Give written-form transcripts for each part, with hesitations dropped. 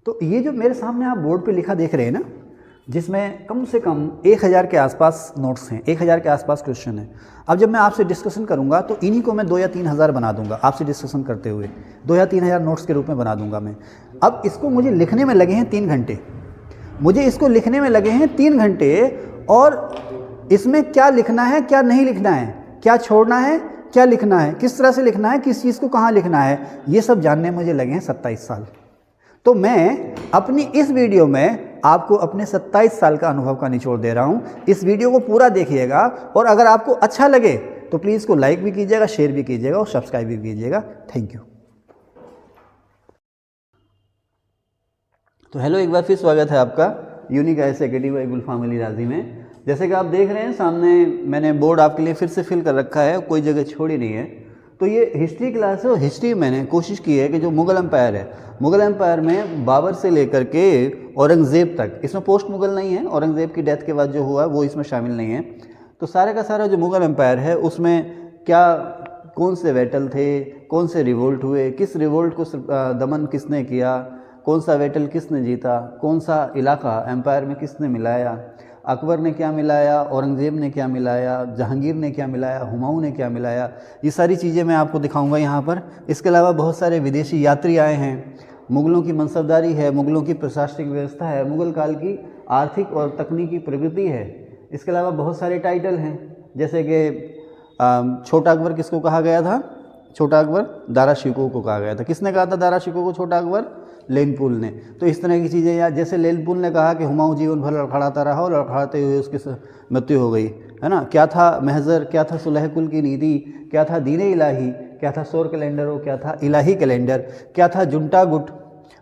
तो ये जो मेरे सामने आप बोर्ड पे लिखा देख रहे हैं ना, जिसमें कम से कम 1000 के आसपास नोट्स हैं, 1000 के आसपास क्वेश्चन हैं। अब जब मैं आपसे डिस्कशन करूंगा तो इन्हीं को मैं 2 या 3 हज़ार बना दूंगा आपसे डिस्कशन करते हुए, 2 या 3 हज़ार नोट्स के रूप में बना दूंगा मैं। अब इसको मुझे लिखने में लगे हैं 3 घंटे, मुझे इसको लिखने में लगे हैं 3 घंटे, और इसमें क्या लिखना है क्या नहीं लिखना है, क्या छोड़ना है क्या लिखना है, किस तरह से लिखना है, किस चीज़ को कहाँ लिखना है, ये सब जानने में मुझे लगे हैं 27 साल। तो मैं अपनी इस वीडियो में आपको अपने 27 साल का अनुभव का निचोड़ दे रहा हूँ। इस वीडियो को पूरा देखिएगा, और अगर आपको अच्छा लगे तो प्लीज़ इसको लाइक भी कीजिएगा, शेयर भी कीजिएगा और सब्सक्राइब भी कीजिएगा। Thank you. तो हेलो, एक बार फिर स्वागत है आपका यूनिक आईएएस एकेडमी बाय गुलफाम अली राजी में। जैसे कि आप देख रहे हैं सामने मैंने बोर्ड आपके लिए फिर से फिल कर रखा है, कोई जगह छोड़ी नहीं है। तो ये हिस्ट्री क्लास है, और हिस्ट्री मैंने कोशिश की है कि जो मुग़ल एम्पायर है, मुग़ल एम्पायर में बाबर से लेकर के औरंगज़ेब तक, इसमें पोस्ट मुग़ल नहीं है, औरंगज़ेब की डेथ के बाद जो हुआ वो इसमें शामिल नहीं है। तो सारे का सारा जो मुग़ल एम्पायर है उसमें क्या, कौन से बैटल थे, कौन से रिवोल्ट हुए, किस रिवोल्ट को दमन किसने किया, कौन सा बैटल किसने जीता, कौन सा इलाका एम्पायर में किसने मिलाया, अकबर ने क्या मिलाया, औरंगज़ेब ने क्या मिलाया, जहांगीर ने क्या मिलाया, हुमायूं ने क्या मिलाया, ये सारी चीज़ें मैं आपको दिखाऊंगा यहाँ पर। इसके अलावा बहुत सारे विदेशी यात्री आए हैं, मुग़लों की मनसबदारी है, मुग़लों की प्रशासनिक व्यवस्था है, मुग़ल काल की आर्थिक और तकनीकी प्रगति है। इसके अलावा बहुत सारे टाइटल हैं, जैसे कि छोटा अकबर किसको कहा गया था, छोटा अकबर दारा शिकोह को कहा गया था। किसने कहा था दारा शिकोह को छोटा अकबर? लेनपुल ने। तो इस तरह की चीज़ें, या जैसे लेनपुल ने कहा कि हुमायूं जीवन भर लड़खड़ाता रहा और लड़खड़ाते हुए उसकी मृत्यु हो गई, है ना। क्या था महज़र, क्या था सुलह कुल की नीति, क्या था दीन इलाही, क्या था सौर कैलेंडर और क्या था इलाही कैलेंडर, क्या था जुंटा गुट।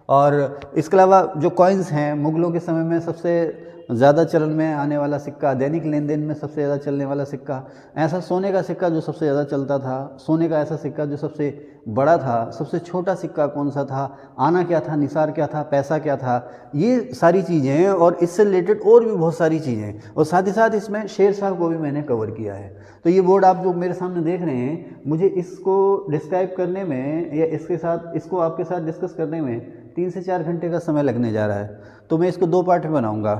और इसके अलावा जो कॉइन्स हैं, मुग़लों के समय में सबसे ज़्यादा चलन में आने वाला सिक्का, दैनिक लेन देन में सबसे ज़्यादा चलने वाला सिक्का, ऐसा सोने का सिक्का जो सबसे ज़्यादा चलता था, सोने का ऐसा सिक्का जो सबसे बड़ा था, सबसे छोटा सिक्का कौन सा था, आना क्या था, निसार क्या था, पैसा क्या था, ये सारी चीज़ें, और इससे रिलेटेड और भी बहुत सारी चीज़ें। और साथ ही साथ इसमें शेर शाह को भी मैंने कवर किया है। तो ये बोर्ड आप जो मेरे सामने देख रहे हैं, मुझे इसको डिस्क्राइब करने में या इसको आपके साथ डिस्कस करने में 3 से 4 घंटे का समय लगने जा रहा है। तो मैं इसको 2 पार्ट में बनाऊँगा,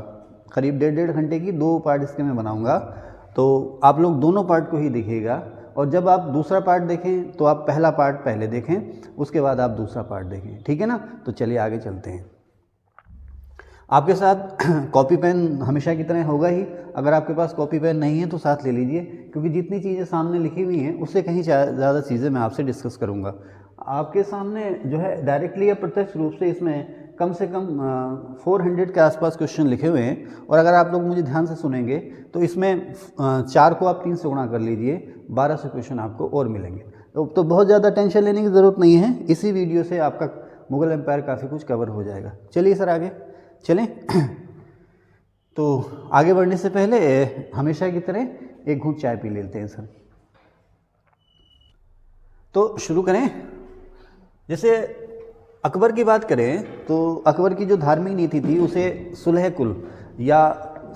करीब 1.5 घंटे की 2 पार्ट इसके मैं बनाऊंगा। तो आप लोग दोनों पार्ट को ही देखिएगा, और जब आप दूसरा पार्ट देखें तो आप पहला पार्ट पहले देखें, उसके बाद आप दूसरा पार्ट देखें, ठीक है ना। तो चलिए आगे चलते हैं। आपके साथ कॉपी पेन हमेशा की तरह होगा ही। अगर आपके पास कॉपी पेन नहीं है तो साथ ले लीजिए, क्योंकि जितनी चीज़ें सामने लिखी हुई हैं उससे कहीं ज़्यादा चीज़ें मैं आपसे डिस्कस करूँगा। आपके सामने जो है डायरेक्टली या प्रत्यक्ष रूप से इसमें कम से कम 400 के आसपास क्वेश्चन लिखे हुए हैं। और अगर आप लोग मुझे ध्यान से सुनेंगे तो इसमें 4 को आप 3 से गुणा कर लीजिए, 1200 क्वेश्चन आपको और मिलेंगे। तो बहुत ज़्यादा टेंशन लेने की ज़रूरत नहीं है, इसी वीडियो से आपका मुग़ल एम्पायर काफ़ी कुछ कवर हो जाएगा। चलिए सर आगे चलें। तो आगे बढ़ने से पहले हमेशा की तरह एक घूंट चाय पी लेते हैं सर। तो शुरू करें। जैसे अकबर की बात करें तो अकबर की जो धार्मिक नीति थी उसे सुलह कुल या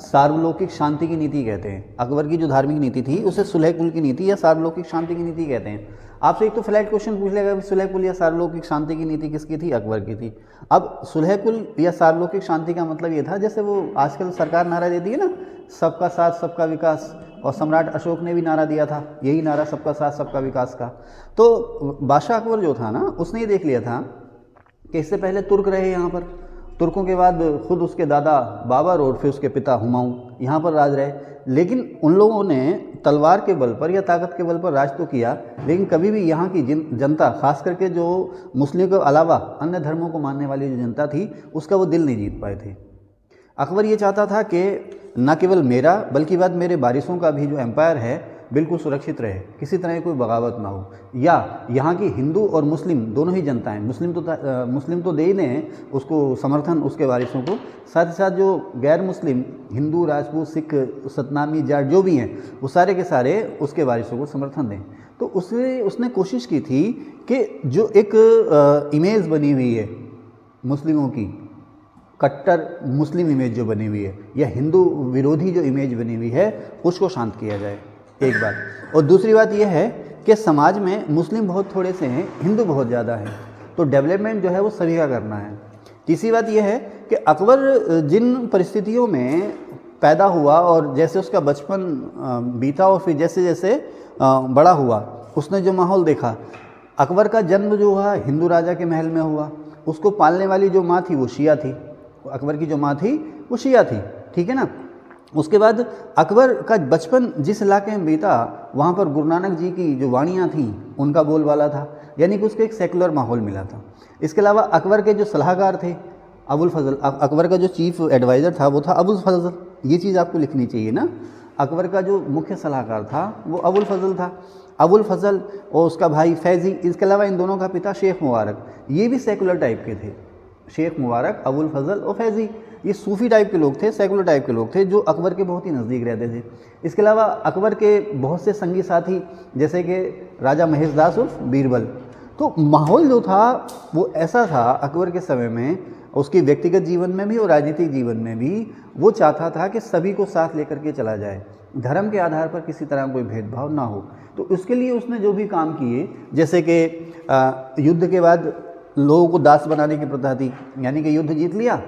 सार्वलौकिक शांति की नीति कहते हैं। अकबर की जो धार्मिक नीति थी उसे सुलह कुल की नीति या सार्वलौकिक शांति की नीति कहते हैं। आपसे एक तो फ्लैट क्वेश्चन पूछ लेगा कि सुलह कुल या सार्वलौकिक शांति की नीति किसकी थी? अकबर की थी। अब सुलह कुल या सार्वलौकिक शांति का मतलब ये था, जैसे वो आजकल सरकार नारा देती है ना, सबका साथ सबका विकास, और सम्राट अशोक ने भी नारा दिया था यही नारा, सबका साथ सबका विकास का। तो बादशाह अकबर जो था ना, उसने ये देख लिया था कि इससे पहले तुर्क रहे यहाँ पर, तुर्कों के बाद खुद उसके दादा बाबर और फिर उसके पिता हुमायूं यहाँ पर राज रहे। लेकिन उन लोगों ने तलवार के बल पर या ताकत के बल पर राज तो किया, लेकिन कभी भी यहाँ की जनता, खास करके जो मुस्लिम के अलावा अन्य धर्मों को मानने वाली जो जनता थी, उसका वो दिल नहीं जीत पाए थे। अकबर ये चाहता था कि न केवल मेरा बल्कि बाद मेरे वारिसों का भी जो एम्पायर है बिल्कुल सुरक्षित रहे, किसी तरह की कोई बगावत ना हो, या यहाँ की हिंदू और मुस्लिम दोनों ही जनताएं, मुस्लिम तो दे ही दें उसको समर्थन, उसके वारिसों को, साथ ही साथ जो गैर मुस्लिम हिंदू, राजपूत, सिख, सतनामी, जाट जो भी हैं, वो सारे के सारे उसके वारिसों को समर्थन दें। तो उसने कोशिश की थी कि जो एक इमेज बनी हुई है मुस्लिमों की, कट्टर मुस्लिम इमेज जो बनी हुई है या हिंदू विरोधी जो इमेज बनी हुई है, उसको शांत किया जाए, एक बात। और दूसरी बात यह है कि समाज में मुस्लिम बहुत थोड़े से हैं, हिंदू बहुत ज़्यादा हैं, तो डेवलपमेंट जो है वो सभी का करना है। तीसरी बात यह है कि अकबर जिन परिस्थितियों में पैदा हुआ और जैसे उसका बचपन बीता और फिर जैसे जैसे बड़ा हुआ, उसने जो माहौल देखा, अकबर का जन्म जो हुआ हिंदू राजा के महल में हुआ, उसको पालने वाली जो माँ थी वो शिया थी, अकबर की जो माँ थी वो शिया थी, ठीक है ना। उसके बाद अकबर का बचपन जिस इलाके में बीता वहाँ पर गुरु नानक जी की जो वाणियाँ थीं उनका बोलबाला था, यानी कि उसको एक सेकुलर माहौल मिला था। इसके अलावा अकबर के जो सलाहकार थे अबुल फजल, अकबर का जो चीफ एडवाइज़र था वो था अबुल फजल, ये चीज़ आपको लिखनी चाहिए ना। अकबर का जो मुख्य सलाहकार था वो अबुल फजल था, अबुल फजल और उसका भाई फैज़ी। इसके अलावा इन दोनों का पिता शेख मुबारक, ये भी सेकुलर टाइप के थे। शेख मुबारक, अबुल फजल और फैज़ी, ये सूफ़ी टाइप के लोग थे, सेकुलर टाइप के लोग थे जो अकबर के बहुत ही नज़दीक रहते थे। इसके अलावा अकबर के बहुत से संगी साथी जैसे कि राजा महेशदास उर्फ बीरबल। तो माहौल जो था वो ऐसा था अकबर के समय में, उसके व्यक्तिगत जीवन में भी और राजनीतिक जीवन में भी, वो चाहता था कि सभी को साथ लेकर के चला जाए, धर्म के आधार पर किसी तरह कोई भेदभाव ना हो। तो उसके लिए उसने जो भी काम किए, जैसे कि युद्ध के बाद लोगों को दास बनाने की प्रथा थी, यानी कि युद्ध जीत लिया,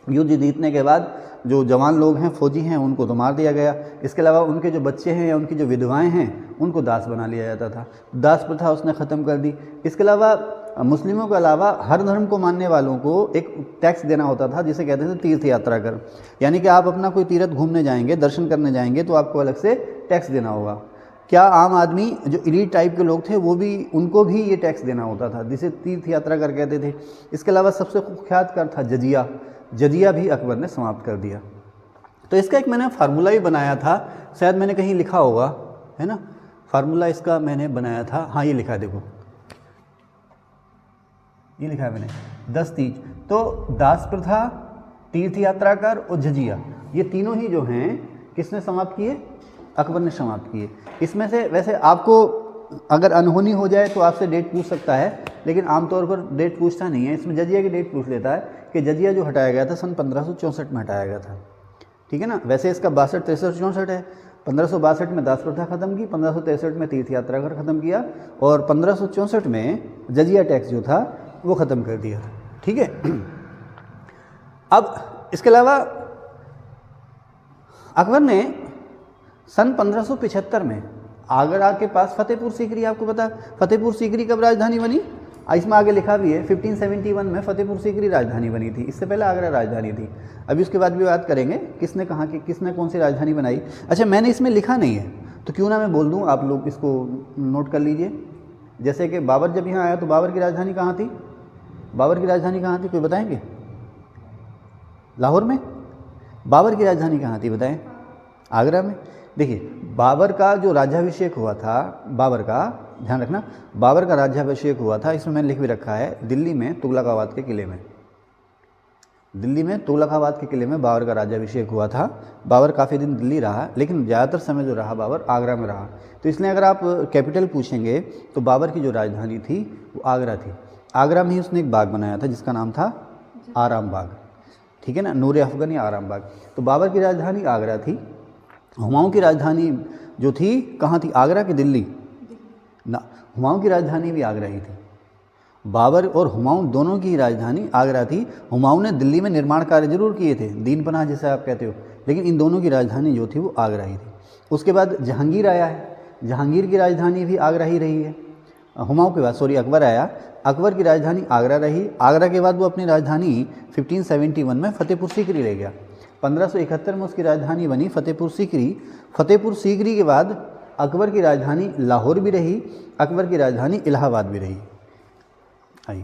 युद्ध जीतने के बाद जो जवान लोग हैं, फौजी हैं, उनको तो मार दिया गया। इसके अलावा उनके जो बच्चे हैं या उनकी जो विधवाएं हैं उनको दास बना लिया जाता था, दास प्रथा उसने ख़त्म कर दी। इसके अलावा मुस्लिमों के अलावा हर धर्म को मानने वालों को एक टैक्स देना होता था जिसे कहते थे तीर्थ यात्रा कर, यानी कि आप अपना कोई तीर्थ घूमने जाएंगे, दर्शन करने जाएंगे तो आपको अलग से टैक्स देना होगा। क्या आम आदमी जो एलीट टाइप के लोग थे वो भी, उनको भी ये टैक्स देना होता था, जिसे तीर्थ यात्रा कर कहते थे। इसके अलावा सबसे कुख्यात कर था जजिया, जजिया भी अकबर ने समाप्त कर दिया। तो इसका एक मैंने फार्मूला भी बनाया था, शायद मैंने कहीं लिखा होगा, है ना, फार्मूला इसका मैंने बनाया था। हाँ, ये लिखा है, देखो ये लिखा है मैंने, 10 तीज। तो दास प्रथा, तीर्थ यात्रा कर और जजिया, ये तीनों ही जो हैं किसने समाप्त किए? अकबर ने समाप्त किए। इसमें से वैसे आपको अगर अनहोनी हो जाए तो आपसे डेट पूछ सकता है, लेकिन आमतौर पर डेट पूछता नहीं है। इसमें जजिया की डेट पूछ लेता है कि जजिया जो हटाया गया था सन 1564 में हटाया गया था, ठीक है ना। वैसे इसका 62, 63, 64 है। 1562 में दास प्रथा खत्म की, 1563 में तीर्थ यात्रा कर खत्म किया और 1564 में जजिया टैक्स जो था वो ख़त्म कर दिया, ठीक है। अब इसके अलावा अकबर ने सन 1575 में आगरा के पास फतेहपुर सीकरी, आपको पता फतेहपुर सीकरी कब राजधानी बनी? इसमें आगे लिखा भी है 1571 में फतेहपुर सीकरी राजधानी बनी थी, इससे पहले आगरा राजधानी थी। अभी उसके बाद भी बात करेंगे किसने कहा कि किसने कौन सी राजधानी बनाई। अच्छा, मैंने इसमें लिखा नहीं है तो क्यों ना मैं बोल दूं, आप लोग इसको नोट कर लीजिए। जैसे कि बाबर जब यहाँ आया तो बाबर की राजधानी कहाँ थी? बाबर की राजधानी कहाँ थी, कोई बताएंगे? लाहौर में। बाबर की राजधानी कहाँ थी बताएं? आगरा में। देखिए, बाबर का जो राज्याभिषेक हुआ था, बाबर का ध्यान रखना, बाबर का राज्याभिषेक हुआ था, इसमें मैंने लिख भी रखा है, दिल्ली में तुगलकाबाद के किले में, दिल्ली में तुगलकाबाद के किले में बाबर का राज्याभिषेक हुआ था। बाबर काफ़ी दिन दिल्ली रहा, लेकिन ज़्यादातर समय जो रहा बाबर आगरा में रहा। तो इसलिए अगर आप कैपिटल पूछेंगे तो बाबर की जो राजधानी थी वो आगरा थी। आगरा में ही उसने एक बाग बनाया था जिसका नाम था आराम बाग, ठीक है ना, नूर अफगन या आराम बाग। तो बाबर की राजधानी आगरा थी। हुमायूं की राजधानी जो थी कहाँ थी? आगरा की दिल्ली ना, हुमायूं की राजधानी भी आगरा ही थी। बाबर और हुमायूं दोनों की राजधानी आगरा थी। हुमायूं ने दिल्ली में निर्माण कार्य जरूर किए थे, दीन पनाह जैसे आप कहते हो, लेकिन इन दोनों की राजधानी जो थी वो आगरा ही थी। उसके बाद जहांगीर आया है, जहांगीर की राजधानी भी आगरा ही रही है। हुमायूं के बाद अकबर आया, अकबर की राजधानी आगरा रही। आगरा के बाद वो अपनी राजधानी 1571 में फतेहपुर सीकरी ले गया। 1571 में उसकी राजधानी बनी फतेहपुर सीकरी। फतेहपुर सीकरी के बाद अकबर की राजधानी लाहौर भी रही, अकबर की राजधानी इलाहाबाद भी रही। आई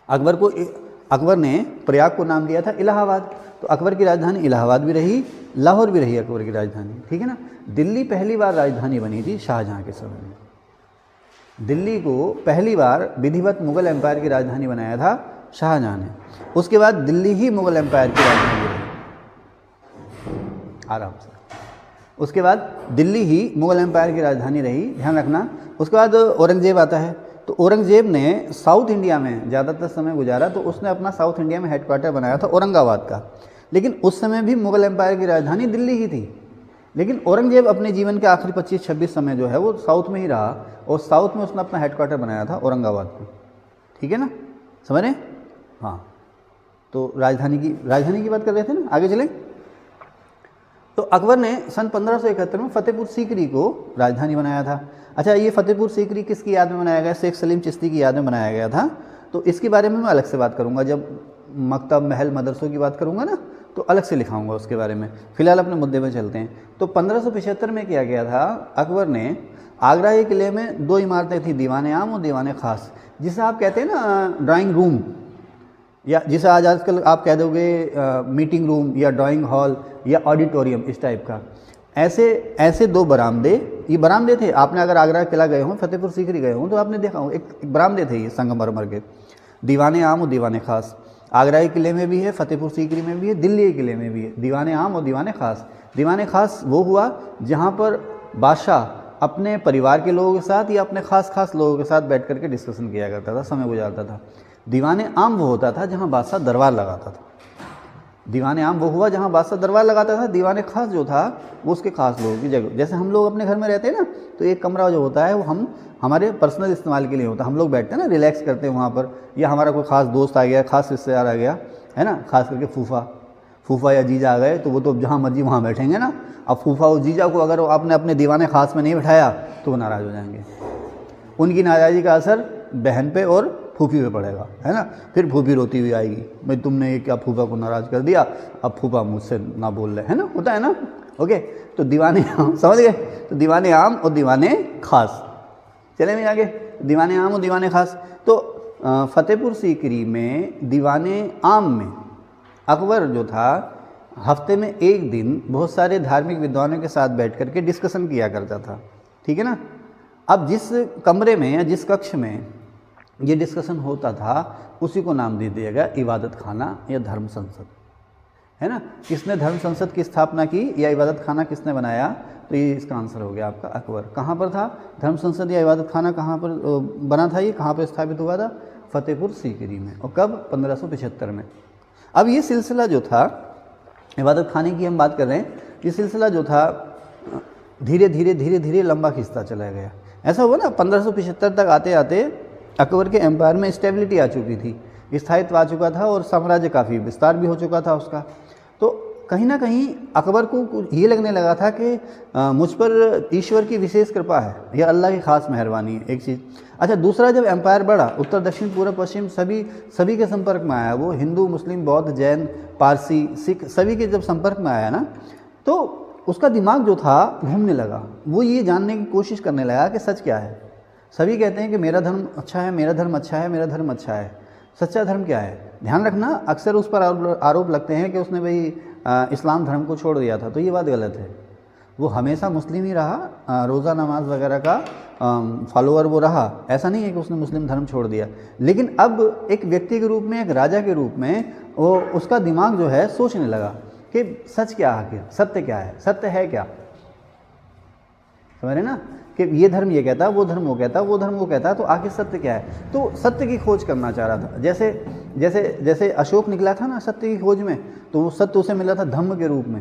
अकबर ने प्रयाग को नाम दिया था इलाहाबाद, तो अकबर की राजधानी इलाहाबाद भी रही, लाहौर भी रही अकबर की राजधानी, ठीक है ना। दिल्ली पहली बार राजधानी बनी थी शाहजहाँ के समय में। दिल्ली को पहली बार विधिवत मुगल एम्पायर की राजधानी बनाया था शाहजहाँ ने। उसके बाद दिल्ली ही मुगल एम्पायर की राजधानी रही, आराम से। उसके बाद दिल्ली ही मुगल एम्पायर की राजधानी रही, ध्यान रखना। उसके बाद औरंगजेब आता है, तो औरंगजेब ने साउथ इंडिया में ज़्यादातर समय गुजारा, तो उसने अपना साउथ इंडिया में हेडक्वार्टर बनाया था औरंगाबाद का। लेकिन उस समय भी मुगल एम्पायर की राजधानी दिल्ली ही थी। लेकिन औरंगजेब अपने जीवन के आखिरी 25-26 समय जो है वो साउथ में ही रहा, और साउथ में उसने अपना हेडक्वार्टर बनाया था औरंगाबाद को, ठीक है ना, समझ रहे? हाँ, तो राजधानी की बात कर रहे थे ना, आगे चलें। तो अकबर ने सन 1571 में फतेहपुर सीकरी को राजधानी बनाया था। अच्छा, ये फतेहपुर सीकरी किसकी याद में बनाया गया? शेख सलीम चिश्ती की याद में बनाया गया था। तो इसके बारे में मैं अलग से बात करूंगा, जब मकतब महल मदरसों की बात करूंगा ना तो अलग से लिखाऊंगा उसके बारे में। फिलहाल अपने मुद्दे में चलते हैं। तो 1575 में किया गया था, अकबर ने आगरा के किले में 2 इमारतें थी, दीवाने आम और दीवाने ख़ास, जिसे आप कहते हैं ना ड्राइंग रूम, या जिसे आजकल आप कह दोगे मीटिंग रूम या ड्राइंग हॉल या ऑडिटोरियम, इस टाइप का। ऐसे 2 बरामदे, ये बरामदे थे। आपने अगर आगरा किला गए हों, फतेहपुर सीकरी गए हों, तो आपने देखा हो एक बरामदे थे ये संगमरमर के, दीवाने आम और दीवाने ख़ास। आगरा के किले में भी है, फतेहपुर सीकरी में भी है, दिल्ली के किले में भी है, दीवाने आम और दीवाने ख़ास। दीवाने ख़ास वो हुआ जहाँ पर बादशाह अपने परिवार के लोगों के साथ या अपने खास लोगों के साथ बैठ करके डिस्कशन किया करता था, समय गुजारता था। दीवाने आम वो होता था जहाँ बादशाह दरबार लगाता था। दीवाने आम वो हुआ जहाँ बादशाह दरबार लगाता था। दीवाने खास जो था वो उसके खास लोगों की जगह, जैसे हम लोग अपने घर में रहते हैं ना, तो एक कमरा जो होता है वो हमारे पर्सनल इस्तेमाल के लिए होता है। हम लोग बैठते हैं ना, रिलैक्स करते हैं वहाँ पर, या हमारा कोई खास दोस्त आ गया, खास रिश्तेदार आ गया, है ना, खास करके फूफा या जीजा आ गए, तो वो तो जहाँ मर्जी वहाँ बैठेंगे ना। अब फूफा और जीजा को अगर आपने अपने दीवाने खास में नहीं बैठाया तो वो नाराज़ हो जाएंगे। उनकी नाराज़गी का असर बहन पे और फूफी पे पड़ेगा, है ना। फिर फूफी रोती हुई आएगी, भाई तुमने ये क्या फूफा को नाराज़ कर दिया, अब फूफा मुझसे ना बोल रहे, है ना, होता है ना। ओके, तो दीवाने आम समझ गए। तो दीवाने आम और दीवाने खास, चले मैं आगे। दीवाने आम और दीवाने खास। तो फतेहपुर सीकरी में दीवाने आम में अकबर जो था हफ्ते में एक दिन बहुत सारे धार्मिक विद्वानों के साथ बैठ करके डिस्कशन किया करता था, ठीक है ना। अब जिस कमरे में या जिस कक्ष में ये डिस्कशन होता था उसी को नाम दे दिया गया इबादत खाना या धर्म संसद, है ना। किसने धर्म संसद की स्थापना की या इबादत खाना किसने बनाया? तो ये इसका आंसर हो गया आपका अकबर। कहाँ पर था धर्म संसद या इबादत खाना, कहाँ पर बना था ये, कहाँ पर स्थापित हुआ था? फतेहपुर सीकरी में। और कब? 1575 में। अब ये सिलसिला जो था, इबादत खाने की हम बात कर रहे हैं, ये सिलसिला जो था धीरे धीरे लंबा खिंचता चला गया। ऐसा हुआ ना 1575 तक आते आते अकबर के एम्पायर में स्टेबिलिटी आ चुकी थी, स्थायित्व आ चुका था और साम्राज्य काफ़ी विस्तार भी हो चुका था उसका। तो कहीं ना कहीं अकबर को ये लगने लगा था कि मुझ पर ईश्वर की विशेष कृपा है, यह अल्लाह की खास मेहरबानी है, एक चीज़। अच्छा, दूसरा, जब एम्पायर बढ़ा, उत्तर दक्षिण पूर्व पश्चिम सभी के संपर्क में आया, वो हिंदू मुस्लिम बौद्ध जैन पारसी सिख सभी के जब संपर्क में आया ना, तो उसका दिमाग जो था घूमने लगा। वो ये जानने की कोशिश करने लगा कि सच क्या है। सभी कहते हैं कि मेरा धर्म अच्छा है, मेरा धर्म अच्छा है, मेरा धर्म अच्छा है। सच्चा धर्म क्या है? ध्यान रखना, अक्सर उस पर आरोप लगते हैं कि उसने भाई इस्लाम धर्म को छोड़ दिया था, तो ये बात गलत है। वो हमेशा मुस्लिम ही रहा, रोज़ा नमाज वगैरह का फॉलोअर वो रहा। ऐसा नहीं है कि उसने मुस्लिम धर्म छोड़ दिया, लेकिन अब एक व्यक्ति के रूप में, एक राजा के रूप में वो उसका दिमाग जो है सोचने लगा कि सच क्या है, आखिर सत्य क्या है, सत्य है क्या। समझ रहे ना कि ये धर्म ये कहता, वो धर्म वो कहता, वो धर्म वो कहता, तो आखिर सत्य क्या है। तो सत्य की खोज करना चाह रहा था। जैसे अशोक निकला था ना सत्य की खोज में, तो वो सत्य उसे मिला था धम्म के रूप में,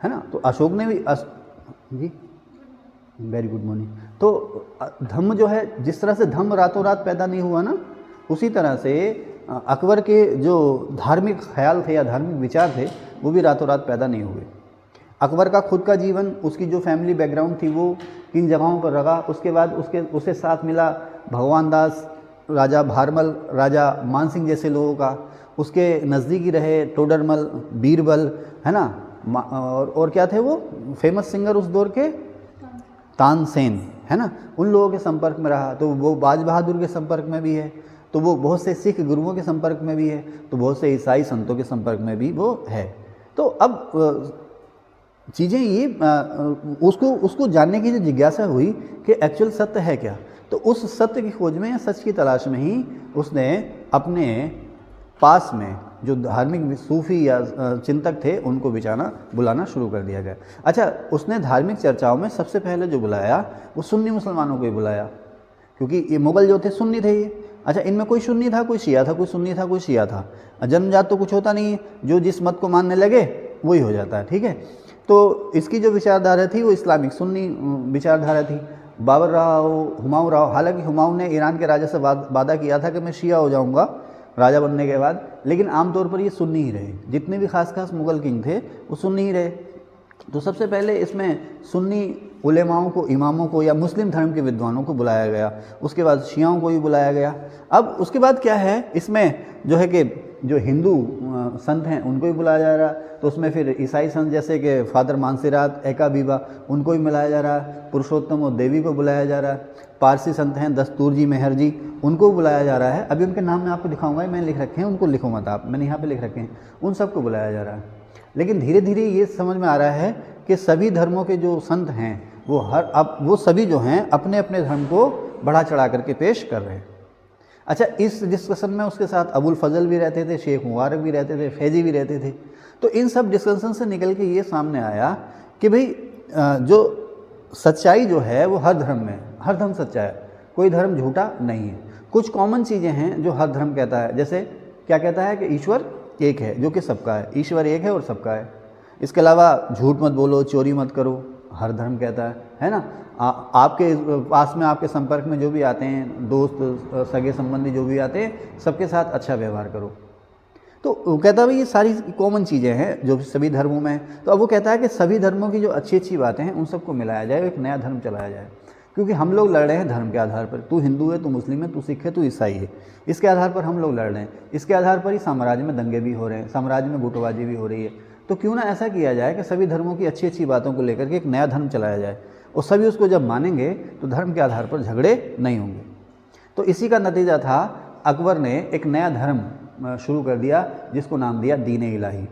है ना। तो अशोक ने भी जी वेरी गुड मॉर्निंग। तो धम्म जो है, जिस तरह से धम्म रातों रात पैदा नहीं हुआ ना, उसी तरह से अकबर के जो धार्मिक ख्याल थे या धार्मिक विचार थे वो भी रातों रात पैदा नहीं हुए। अकबर का खुद का जीवन, उसकी जो फैमिली बैकग्राउंड थी वो किन जगहों पर रहा, उसके बाद उसे साथ मिला भगवान दास, राजा भारमल, राजा मानसिंह जैसे लोगों का, उसके नज़दीकी रहे टोडरमल, बीरबल, है ना। और क्या थे वो फेमस सिंगर उस दौर के, तानसेन, है ना। उन लोगों के संपर्क में रहा, तो वो बाज बहादुर के संपर्क में भी है, तो वो बहुत से सिख गुरुओं के संपर्क में भी है, तो बहुत से ईसाई संतों के संपर्क में भी वो है। तो अब चीज़ें ये उसको जानने की जो जिज्ञासा हुई कि एक्चुअल सत्य है क्या, तो उस सत्य की खोज में, सच की तलाश में ही उसने अपने पास में जो धार्मिक सूफी या चिंतक थे उनको बुलाना शुरू कर दिया गया। अच्छा, उसने धार्मिक चर्चाओं में सबसे पहले जो बुलाया वो सुन्नी मुसलमानों को ही बुलाया, क्योंकि ये मुग़ल जो थे सुन्नी थे ये। अच्छा, इनमें कोई सुन्नी था, कोई शिया था, कोई सुन्नी था, कोई शिया था। जन्मजात तो कुछ होता नहीं है, जो जिस मत को मानने लगे वही हो जाता है, ठीक है। तो इसकी जो विचारधारा थी वो इस्लामिक सुन्नी विचारधारा थी। बाबर रहा हो, हुमायूं रहा हो, हालांकि हुमायूं ने ईरान के राजा से वादा किया था कि मैं शिया हो जाऊंगा, राजा बनने के बाद, लेकिन आमतौर पर ये सुन्नी ही रहे। जितने भी खास मुग़ल किंग थे वो सुन्नी ही रहे। तो सबसे पहले इसमें सुन्नी उलेमाओं को, इमामों को या मुस्लिम धर्म के विद्वानों को बुलाया गया, उसके बाद शियाओं को भी बुलाया गया। अब उसके बाद क्या है, इसमें जो है कि जो हिंदू संत हैं उनको भी बुलाया जा रहा है, तो उसमें फिर ईसाई संत जैसे कि फादर मानसिरात, एका बीबा, उनको भी बुलाया जा रहा है, पुरुषोत्तम और देवी को बुलाया जा रहा है, पारसी संत हैं दस्तूर जी, मेहर जी, उनको भी बुलाया जा रहा है। अभी उनके नाम मैं आपको दिखाऊंगा, मैंने लिख रखे हैं, उनको लिखो मत आप, मैंने यहाँ पे लिख रखे हैं, उन सबको बुलाया जा रहा है। लेकिन धीरे धीरे ये समझ में आ रहा है कि सभी धर्मों के जो संत हैं वो सभी जो हैं अपने अपने धर्म को बढ़ा चढ़ा करके पेश कर रहे हैं। अच्छा, इस डिस्कशन में उसके साथ अबुल फजल भी रहते थे, शेख मुबारक भी रहते थे, फैजी भी रहते थे। तो इन सब डिस्कशन से निकल के ये सामने आया कि भाई जो सच्चाई जो है वो हर धर्म में, हर धर्म सच्चा है, कोई धर्म झूठा नहीं है। कुछ कॉमन चीज़ें हैं जो हर धर्म कहता है, जैसे क्या कहता है कि ईश्वर एक है जो कि सबका है, ईश्वर एक है और सबका है। इसके अलावा झूठ मत बोलो, चोरी मत करो, हर धर्म कहता है ना। आपके पास में, आपके संपर्क में जो भी आते हैं, दोस्त सगे संबंधी जो भी आते हैं, सबके साथ अच्छा व्यवहार करो। तो वो कहता है भाई ये सारी कॉमन चीज़ें हैं जो सभी धर्मों में हैं। तो अब वो कहता है कि सभी धर्मों की जो अच्छी अच्छी बातें हैं उन सबको मिलाया जाए, एक नया धर्म चलाया जाए। क्योंकि हम लोग लड़ रहे हैं धर्म के आधार पर, तू हिंदू है, तू मुस्लिम है, तू सिख है, तू ईसाई है, इसके आधार पर हम लोग लड़ रहे हैं। इसके आधार पर ही साम्राज्य में दंगे भी हो रहे हैं, साम्राज्य में गुटबाजी भी हो रही है। तो क्यों ना ऐसा किया जाए कि सभी धर्मों की अच्छी अच्छी बातों को लेकर के एक नया धर्म चलाया जाए, और सभी उसको जब मानेंगे तो धर्म के आधार पर झगड़े नहीं होंगे। तो इसी का नतीजा था, अकबर ने एक नया धर्म शुरू कर दिया जिसको नाम दिया दीन इलाही।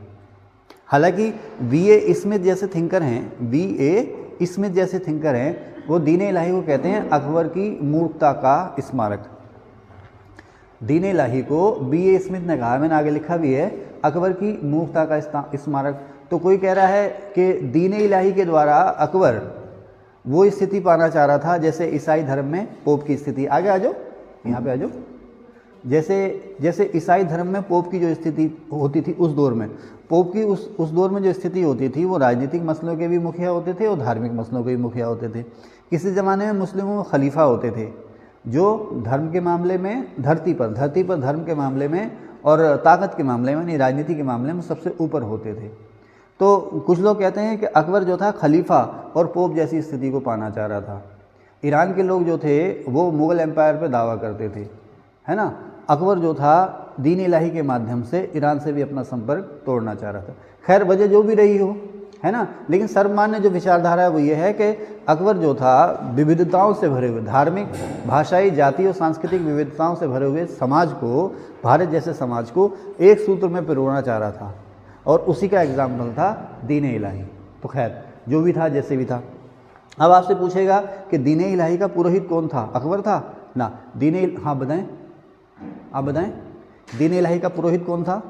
हालांकि B.A. स्मिथ जैसे थिंकर हैं, B.A. स्मिथ जैसे थिंकर हैं, वो दीन इलाही को कहते हैं अकबर की मूर्खता का स्मारक। दीन इलाही को B.A. स्मिथ ने कहा, मैंने आगे लिखा भी है, अकबर की मूर्खता का स्मारक। तो कोई कह रहा है कि दीन इलाही के द्वारा अकबर वो स्थिति पाना चाह रहा था जैसे ईसाई धर्म में पोप की स्थिति। आगे आ जाओ, यहाँ पे आ जाओ। जैसे ईसाई धर्म में पोप की जो स्थिति होती थी उस दौर में, पोप की उस दौर में जो स्थिति होती थी वो राजनीतिक मसलों के भी मुखिया होते थे और धार्मिक मसलों के भी मुखिया होते थे। किसी ज़माने में मुस्लिमों में खलीफा होते थे जो धर्म के मामले में, धरती पर धर्म के मामले में और ताकत के मामले में, यानी राजनीति के मामले में सबसे ऊपर होते थे। तो कुछ लोग कहते हैं कि अकबर जो था खलीफा और पोप जैसी स्थिति को पाना चाह रहा था। ईरान के लोग जो थे वो मुग़ल एम्पायर पर दावा करते थे, है ना। अकबर जो था दीन इलाही के माध्यम से ईरान से भी अपना संपर्क तोड़ना चाह रहा था। खैर वजह जो भी रही हो, है ना, लेकिन सर्वमान्य जो विचारधारा है वो ये है कि अकबर जो था विविधताओं से भरे हुए, धार्मिक, भाषाई, जातीय और सांस्कृतिक विविधताओं से भरे हुए समाज को, भारत जैसे समाज को एक सूत्र में पिरोना चाह रहा था, और उसी का एग्जाम्पल था दीन इलाही। तो खैर जो भी था, जैसे भी था। अब आपसे पूछेगा कि दीन इलाही का पुरोहित कौन था? अकबर था ना? हाँ बताएं, आप बताएं, दीन इलाही का पुरोहित कौन था?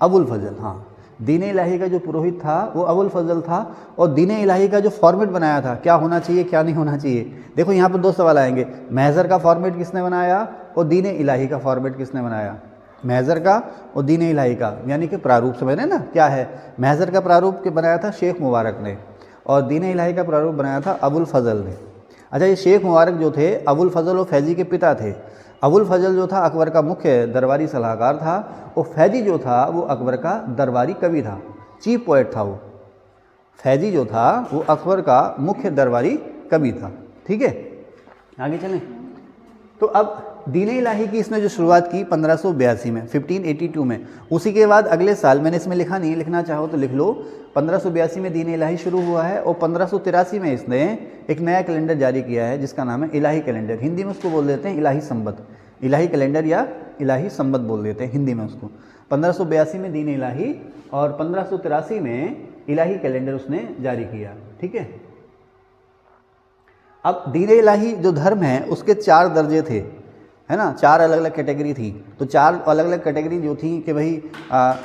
अबुल फजल। हाँ, दीन इलाही का जो पुरोहित था वो अबुल फजल था। और दीन इलाही का जो फॉर्मेट बनाया था, क्या होना चाहिए क्या नहीं होना चाहिए, देखो यहाँ पर दो सवाल आएंगे। महज़र का फॉर्मेट किसने बनाया और दीन इलाही का फॉर्मेट किसने बनाया? महज़र का और दीन इलाही का, यानी कि प्रारूप समझ रहे ना क्या है। महज़र का प्रारूप के बनाया था शेख मुबारक ने, और दीन इलाही का प्रारूप बनाया था अबुल फजल ने। अच्छा, ये शेख मुबारक जो थे अबुल फजल और फैजी के पिता थे। अबुल फजल जो था अकबर का मुख्य दरबारी सलाहकार था, और फैजी जो था वो अकबर का दरबारी कवि था, चीफ पोएट था वो। फैजी जो था वो अकबर का मुख्य दरबारी कवि था। ठीक है, आगे चलें। तो अब दीन इलाही की इसने जो शुरुआत की 1582 में, 1582 में, उसी के बाद अगले साल, मैंने इसमें लिखा नहीं, लिखना चाहो तो लिख लो, 1582 में दीन इलाही शुरू हुआ है, और 1583 में इसने एक नया कैलेंडर जारी किया है जिसका नाम है इलाही कैलेंडर। हिंदी में उसको बोल देते हैं इलाही संवत, इलाही कैलेंडर या इलाही संवत बोल देते हैं हिंदी में उसको। 1582 में दीन इलाही और 1583 में इलाही कैलेंडर उसने जारी किया। ठीक है, अब दीन इलाही जो धर्म है उसके 4 दर्जे थे, है ना, 4 अलग अलग कैटेगरी थी। तो 4 अलग अलग कैटेगरी जो थी कि भाई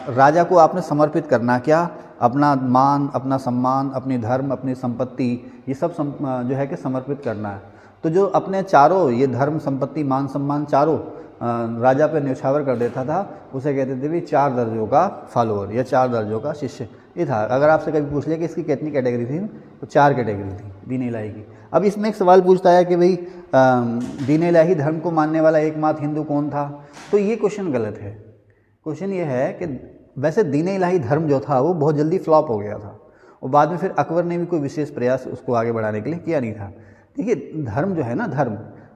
राजा को आपने समर्पित करना, क्या, अपना मान, अपना सम्मान, अपनी धर्म, अपनी संपत्ति, ये सब जो है कि समर्पित करना है। तो जो अपने चारों ये धर्म, संपत्ति, मान, सम्मान चारों राजा पे न्यौछावर कर देता था, उसे कहते थे भी 4 दर्जों का फॉलोअर या 4 दर्जों का शिष्य। ये था। अगर आपसे कभी पूछ लिया कि इसकी कितनी कैटेगरी थी, तो 4 कैटेगरी थी। दीन इलाही की। अब इसमें एक सवाल पूछता है कि भाई दीन इलाही धर्म को मानने वाला एकमात्र हिंदू कौन था? तो ये क्वेश्चन गलत है। क्वेश्चन ये है कि वैसे दीन इलाही धर्म जो था वो बहुत जल्दी फ्लॉप हो गया था और बाद में फिर अकबर ने भी कोई विशेष प्रयास उसको आगे बढ़ाने के लिए किया नहीं था। देखिए धर्म जो है ना,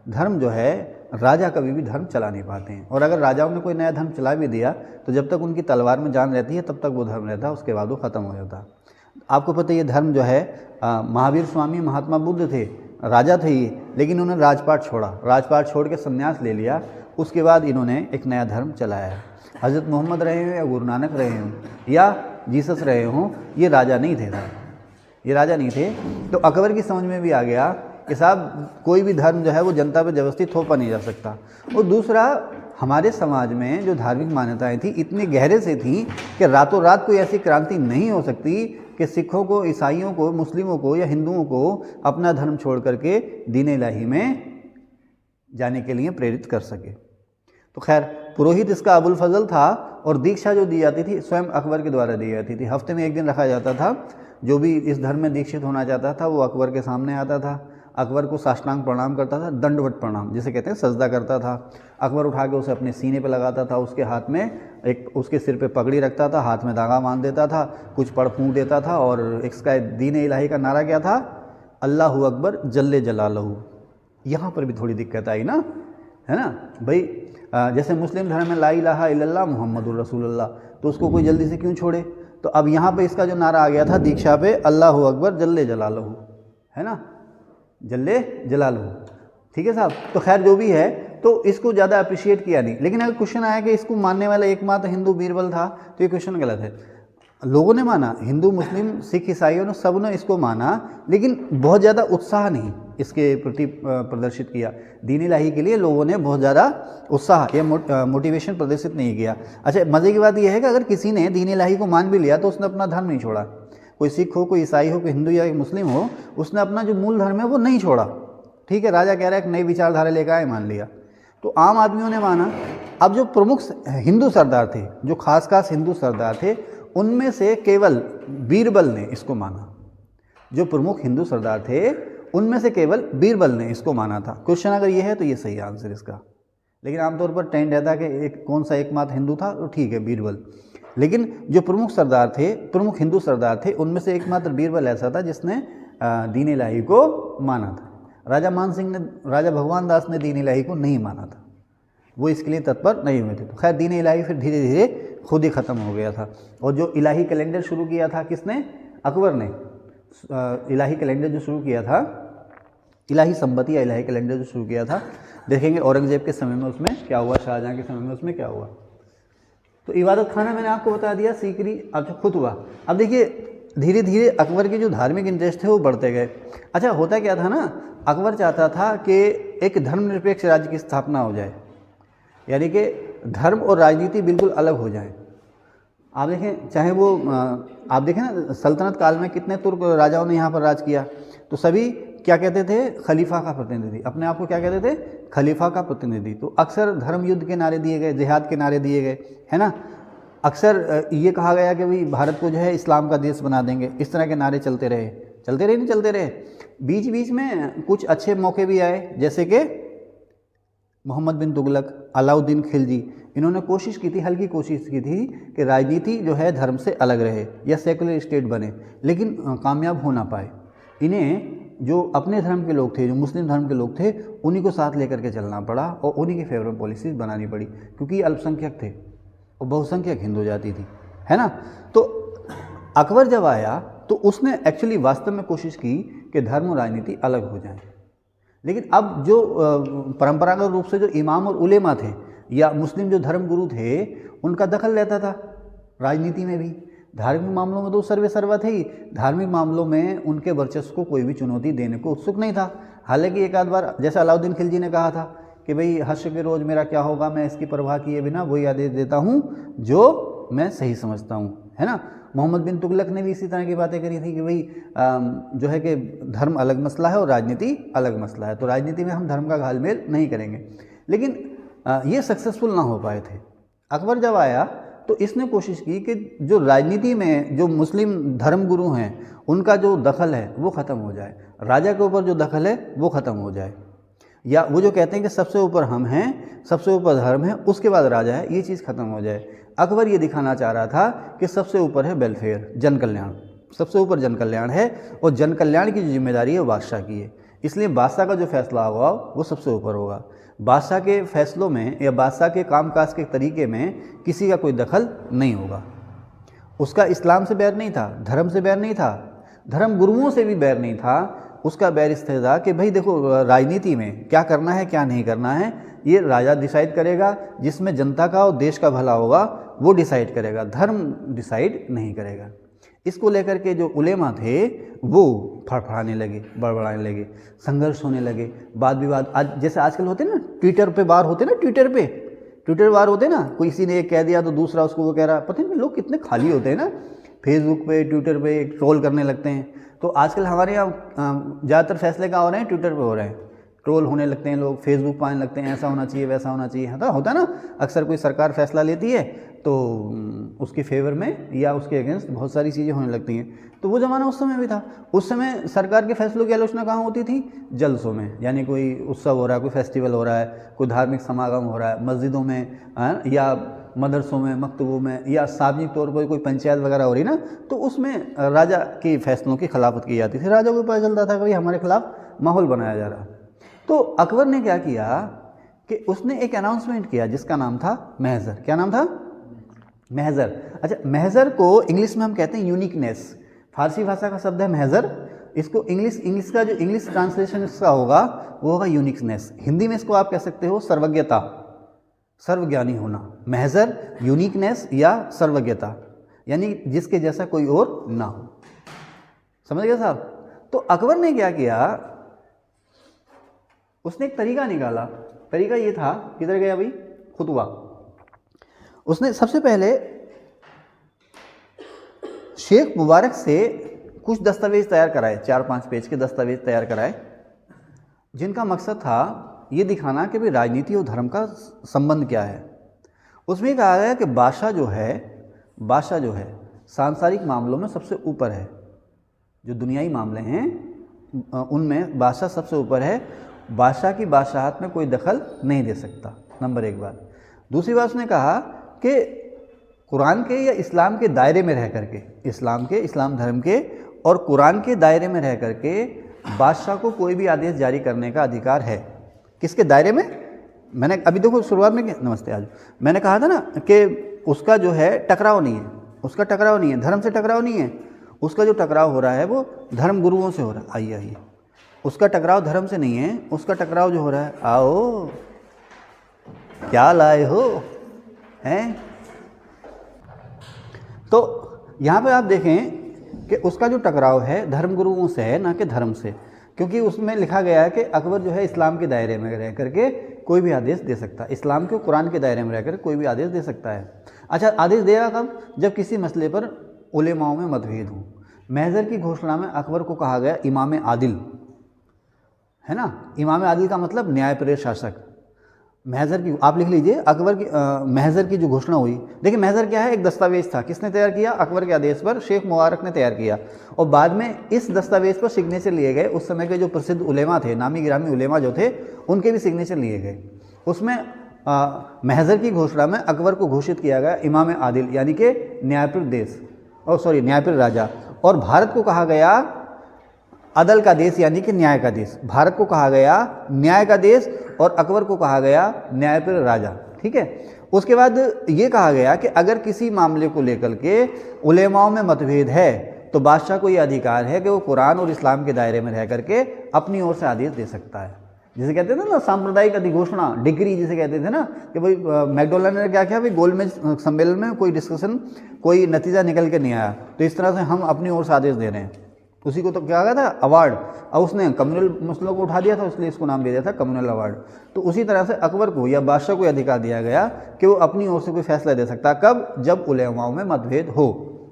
धर्म जो है, राजा कभी भी धर्म चला नहीं पाते हैं, और अगर राजाओं ने कोई नया धर्म चला भी दिया तो जब तक उनकी तलवार में जान रहती है तब तक वो धर्म रहता है, उसके बाद वो ख़त्म हो जाता। आपको पता है ये धर्म जो है महावीर स्वामी महात्मा बुद्ध थे, राजा थे ये, लेकिन उन्होंने राजपाट छोड़ा, राजपाट छोड़ के संन्यास ले लिया। उसके बाद इन्होंने एक नया धर्म चलाया है। हज़रत मोहम्मद रहे हों या गुरु नानक रहे हों या जीसस रहे हों, ये राजा नहीं थे साहब, ये राजा नहीं थे। तो अकबर की समझ में भी आ गया कि साहब कोई भी धर्म जो है वो जनता पर ज़बरदस्ती थोपा नहीं जा सकता। और दूसरा, हमारे समाज में जो धार्मिक मान्यताएं थी इतनी गहरे से थी कि रातों रात कोई ऐसी क्रांति नहीं हो सकती कि सिखों को, ईसाइयों को, मुस्लिमों को या हिंदुओं को अपना धर्म छोड़ करके दीन इलाही में जाने के लिए प्रेरित कर सके। तो खैर, पुरोहित इसका अबुल फजल था और दीक्षा जो दी जाती थी स्वयं अकबर के द्वारा दी जाती थी। हफ्ते में एक दिन रखा जाता था, जो भी इस धर्म में दीक्षित होना चाहता था वो अकबर के सामने आता था, अकबर को साष्टांग प्रणाम करता था, दंडवत प्रणाम जिसे कहते हैं, सजदा करता था। अकबर उठा के उसे अपने सीने पे लगाता था, उसके हाथ में एक, उसके सिर पे पगड़ी रखता था, हाथ में धागा बांध देता था, कुछ पढ़ फूंक देता था, और इसका दीन इलाही का नारा क्या था? अल्लाहु अकबर जल्ले जलालहू। यहाँ पर भी थोड़ी दिक्कत आई ना, है ना भाई। जैसे मुस्लिम धर्म में ला इलाहा इल्लल्लाह मुहम्मदुर रसूलुल्लाह, तो उसको कोई जल्दी से क्यों छोड़े? तो अब यहाँ पे इसका जो नारा आ गया था दीक्षा पे, अल्लाहु अकबर जल्ले जलालहू, है ना, जल्ले जलालहू। ठीक है साहब। तो खैर जो भी है, तो इसको ज़्यादा अप्रिशिएट किया नहीं। लेकिन अगर क्वेश्चन आया कि इसको मानने वाला एकमात्र हिंदू बीरबल था, तो ये क्वेश्चन गलत है। लोगों ने माना, हिंदू, मुस्लिम, सिख, ईसाइयों ने, सब ने इसको माना, लेकिन बहुत ज़्यादा उत्साह नहीं इसके प्रति प्रदर्शित किया। दीन इलाही के लिए लोगों ने बहुत ज़्यादा उत्साह या मोटिवेशन प्रदर्शित नहीं किया। अच्छा, मज़े की बात यह है कि अगर किसी ने दीन इलाही को मान भी लिया तो उसने अपना धर्म नहीं छोड़ा। कोई सिख हो, कोई ईसाई हो, कोई हिंदू या मुस्लिम हो, उसने अपना जो मूल धर्म है वो नहीं छोड़ा। ठीक है, राजा कह रहा है एक नई विचारधारा लेकर आए, मान लिया, तो आम आदमियों ने माना। अब जो प्रमुख हिंदू सरदार थे, जो खास हिंदू सरदार थे, उनमें से केवल बीरबल ने इसको माना। जो प्रमुख हिंदू सरदार थे उनमें से केवल बीरबल ने इसको माना था। क्वेश्चन अगर ये है तो ये सही आंसर इसका। लेकिन आमतौर पर ट्रेंड रहता है कि एक कौन सा एकमात्र हिंदू था, तो ठीक है बीरबल। लेकिन जो प्रमुख सरदार थे, प्रमुख हिंदू सरदार थे, उनमें से एकमात्र बीरबल ऐसा था जिसने दीन इलाही को माना था। राजा मान सिंह ने, राजा भगवान दास ने दीन इलाही को नहीं माना था, वो इसके लिए तत्पर नहीं हुए थे। तो खैर दीन इलाही फिर धीरे धीरे खुद ही ख़त्म हो गया था। और जो इलाही कैलेंडर शुरू किया था किसने? अकबर ने। इलाही कैलेंडर जो शुरू किया था, इलाही संबती या इलाही कैलेंडर जो शुरू किया था, देखेंगे औरंगजेब के समय में उसमें क्या हुआ, शाहजहाँ के समय में उसमें क्या हुआ। तो इबादत खाना मैंने आपको बता दिया, सीकरी अच्छा खुद हुआ। अब देखिए धीरे धीरे अकबर के जो धार्मिक इंटरेस्ट थे वो बढ़ते गए। अच्छा, होता क्या था ना, अकबर चाहता था कि एक धर्मनिरपेक्ष राज्य की स्थापना हो जाए, यानी कि धर्म और राजनीति बिल्कुल अलग हो जाए। आप देखें, चाहे वो आप देखें ना, सल्तनत काल में कितने तुर्क राजाओं ने यहाँ पर राज किया, तो सभी क्या कहते थे? खलीफा का प्रतिनिधि। अपने आप को क्या कहते थे? खलीफा का प्रतिनिधि। तो अक्सर धर्म युद्ध के नारे दिए गए, जिहाद के नारे दिए गए, है ना। अक्सर ये कहा गया कि भाई भारत को जो है इस्लाम का देश बना देंगे, इस तरह के नारे चलते रहे नहीं चलते रहे। बीच बीच में कुछ अच्छे मौके भी आए, जैसे कि मोहम्मद बिन तुगलक, अलाउद्दीन खिलजी, इन्होंने कोशिश की थी, हल्की कोशिश की थी कि राजनीति जो है धर्म से अलग रहे या सेकुलर स्टेट बने, लेकिन कामयाब हो ना पाए। इन्हें जो अपने धर्म के लोग थे, जो मुस्लिम धर्म के लोग थे, उन्हीं को साथ लेकर के चलना पड़ा और उन्हीं के फेवर में पॉलिसीज़ बनानी पड़ी, क्योंकि अल्पसंख्यक थे और बहुसंख्यक हिंदू जाति थी, है ना। तो अकबर जब आया तो उसने एक्चुअली वास्तव में कोशिश की कि धर्म और राजनीति अलग हो जाए। लेकिन अब जो परंपरागत रूप से जो इमाम और उलेमा थे या मुस्लिम जो धर्म गुरु थे, उनका दखल रहता था राजनीति में भी। धार्मिक मामलों में तो सर्वे सर्वा थे ही, धार्मिक मामलों में उनके वर्चस्व को कोई भी चुनौती देने को उत्सुक नहीं था। हालांकि एक आध बार, जैसा अलाउद्दीन खिलजी ने कहा था कि भाई हश्र के रोज़ मेरा क्या होगा, मैं इसकी परवाह किए बिना वही आदेश देता हूँ जो मैं सही समझता हूँ, है ना। मोहम्मद बिन तुगलक ने भी इसी तरह की बातें करी थी कि भाई जो है कि धर्म अलग मसला है और राजनीति अलग मसला है, तो राजनीति में हम धर्म का घालमेल नहीं करेंगे। लेकिन ये सक्सेसफुल ना हो पाए थे। अकबर जब आया तो इसने कोशिश की कि जो राजनीति में जो मुस्लिम धर्मगुरु हैं उनका जो दखल है वो ख़त्म हो जाए, राजा के ऊपर जो दखल है वो ख़त्म हो जाए, या वो जो कहते हैं कि सबसे ऊपर हम हैं, सबसे ऊपर धर्म है, उसके बाद राजा है, ये चीज़ ख़त्म हो जाए। अकबर ये दिखाना चाह रहा था कि सबसे ऊपर है वेलफेयर, जन कल्याण, सबसे ऊपर जन कल्याण है और जन कल्याण की जो जिम्मेदारी है वो बादशाह की है, इसलिए बादशाह का जो फैसला होगा वो सबसे ऊपर होगा। बादशाह के फैसलों में या बादशाह के कामकाज के तरीके में किसी का कोई दखल नहीं होगा। उसका इस्लाम से बैर नहीं था, धर्म से बैर नहीं था, धर्म गुरुओं से भी बैर नहीं था, उसका बैर इस था कि भाई देखो राजनीति में क्या करना है क्या नहीं करना है ये राजा डिसाइड करेगा, जिसमें जनता का और देश का भला होगा वो डिसाइड करेगा, धर्म डिसाइड नहीं करेगा। इसको लेकर के जो उलेमा थे वो फड़फड़ाने लगे, बड़बड़ाने लगे, संघर्ष होने लगे, वाद विवाद। आज जैसे आजकल होते ना ट्विटर पे वार होते ना, ट्विटर वार होते ना, कोई किसी ने एक कह दिया तो दूसरा उसको वो कह रहा, पता नहीं लोग कितने खाली होते हैं ना, फेसबुक पे ट्विटर पे ट्रोल करने लगते हैं। तो आजकल हमारे यहाँ ज़्यादातर फैसले कहाँ हो रहे हैं, ट्विटर पे हो रहे हैं, ट्रोल होने लगते हैं लोग, फेसबुक पाने लगते हैं, ऐसा होना चाहिए वैसा होना चाहिए, होता है ना। अक्सर कोई सरकार फैसला लेती है तो उसके फेवर में या उसके अगेंस्ट बहुत सारी चीज़ें होने लगती हैं। तो वो ज़माना उस समय भी था। उस समय सरकार के फैसलों की आलोचना कहाँ होती थी, जलसों में, यानी कोई उत्सव हो रहा है, कोई फेस्टिवल हो रहा है, कोई धार्मिक समागम हो रहा है, मस्जिदों में या मदरसों में, मकतबों में, या सार्वजनिक तौर पर कोई पंचायत वगैरह हो रही ना, तो उसमें राजा के फैसलों की खिलाफत की जाती थी। राजा को पता चलता था कि भाई हमारे खिलाफ माहौल बनाया जा रहा। तो अकबर ने क्या किया कि उसने एक अनाउंसमेंट किया जिसका नाम था महज़र। क्या नाम था, महज़र। अच्छा, महज़र को इंग्लिश में हम कहते हैं यूनिकनेस, फारसी भाषा का शब्द है महज़र, इसको इंग्लिश का जो इंग्लिश ट्रांसलेशन इसका होगा वो होगा यूनिकनेस। हिंदी में इसको आप कह सकते हो सर्वज्ञता, सर्वज्ञानी होना। महज़र, यूनिकनेस या सर्वज्ञता, यानी जिसके जैसा कोई और ना हो। समझ गए साहब। तो अकबर ने क्या किया, उसने एक तरीका निकाला। तरीका ये था, किधर गया भाई, खुतबा। उसने सबसे पहले शेख मुबारक से कुछ दस्तावेज तैयार कराए, 4-5 पेज के दस्तावेज तैयार कराए, जिनका मकसद था ये दिखाना कि भाई राजनीति और धर्म का संबंध क्या है। उसमें कहा गया कि बादशाह जो है सांसारिक मामलों में सबसे ऊपर है, जो दुनियाई मामले हैं उनमें बादशाह सबसे ऊपर है, बादशाह की बादशाहत में कोई दखल नहीं दे सकता, नंबर 1 बात। दूसरी बात उसने कहा कि कुरान के या इस्लाम के दायरे में रह करके, इस्लाम धर्म के और कुरान के दायरे में रह करके बादशाह को कोई भी आदेश जारी करने का अधिकार है। किसके दायरे में, मैंने अभी देखो शुरुआत में, नमस्ते, आज मैंने कहा था ना कि उसका जो है टकराव नहीं है, उसका टकराव नहीं है, धर्म से टकराव नहीं है, उसका जो टकराव हो रहा है वो धर्म गुरुओं से हो रहा है। आइए, उसका टकराव धर्म से नहीं है, उसका टकराव जो हो रहा है, आओ क्या लाए हो हैं। तो यहाँ पे आप देखें कि उसका जो टकराव है धर्म गुरुओं से है, ना कि धर्म से, क्योंकि उसमें लिखा गया है कि अकबर जो है इस्लाम के दायरे में रह करके कोई भी आदेश दे सकता है, इस्लाम के कुरान के दायरे में रह कर कोई भी आदेश दे सकता है। अच्छा, आदेश देगा कब, जब किसी मसले पर उलेमाओं में मतभेद हो। महज़र की घोषणा में अकबर को कहा गया इमाम आदिल, है ना, इमाम आदिल का मतलब न्यायप्रिय शासक। महज़र की आप लिख लीजिए, अकबर की महज़र की जो घोषणा हुई, देखिए महज़र क्या है, एक दस्तावेज था, किसने तैयार किया, अकबर के आदेश पर शेख मुबारक ने तैयार किया, और बाद में इस दस्तावेज पर सिग्नेचर लिए गए। उस समय के जो प्रसिद्ध उलेमा थे, नामी गिरामी उलेमा जो थे, उनके भी सिग्नेचर लिए गए। उसमें महज़र की घोषणा में अकबर को घोषित किया गया इमाम आदिल, यानी कि न्यायप्रिय राजा, और भारत को कहा गया अदल का देश, यानी कि न्याय का देश। भारत को कहा गया न्याय का देश और अकबर को कहा गया न्यायप्रिय राजा। ठीक है। उसके बाद ये कहा गया कि अगर किसी मामले को लेकर के उलेमाओं में मतभेद है तो बादशाह को ये अधिकार है कि वो कुरान और इस्लाम के दायरे में रह करके अपनी ओर से आदेश दे सकता है। जिसे कहते थे ना सांप्रदायिक अधिघोषणा, डिग्री जिसे कहते थे ना, कि भाई मैकडोनल्ड ने क्या किया, भाई गोलमेज सम्मेलन में कोई डिस्कशन, कोई नतीजा निकल के नहीं आया, तो इस तरह से हम अपनी ओर से आदेश दे रहे हैं। उसी को तो क्या गया था, अवार्ड, और उसने कम्युनल मसलों को उठा दिया था, इसलिए इसको नाम दे दिया था कम्युनल अवार्ड। तो उसी तरह से अकबर को या बादशाह को अधिकार दिया गया कि वो अपनी ओर से कोई फैसला दे सकता है। कब? जब उलेमाओं में मतभेद हो।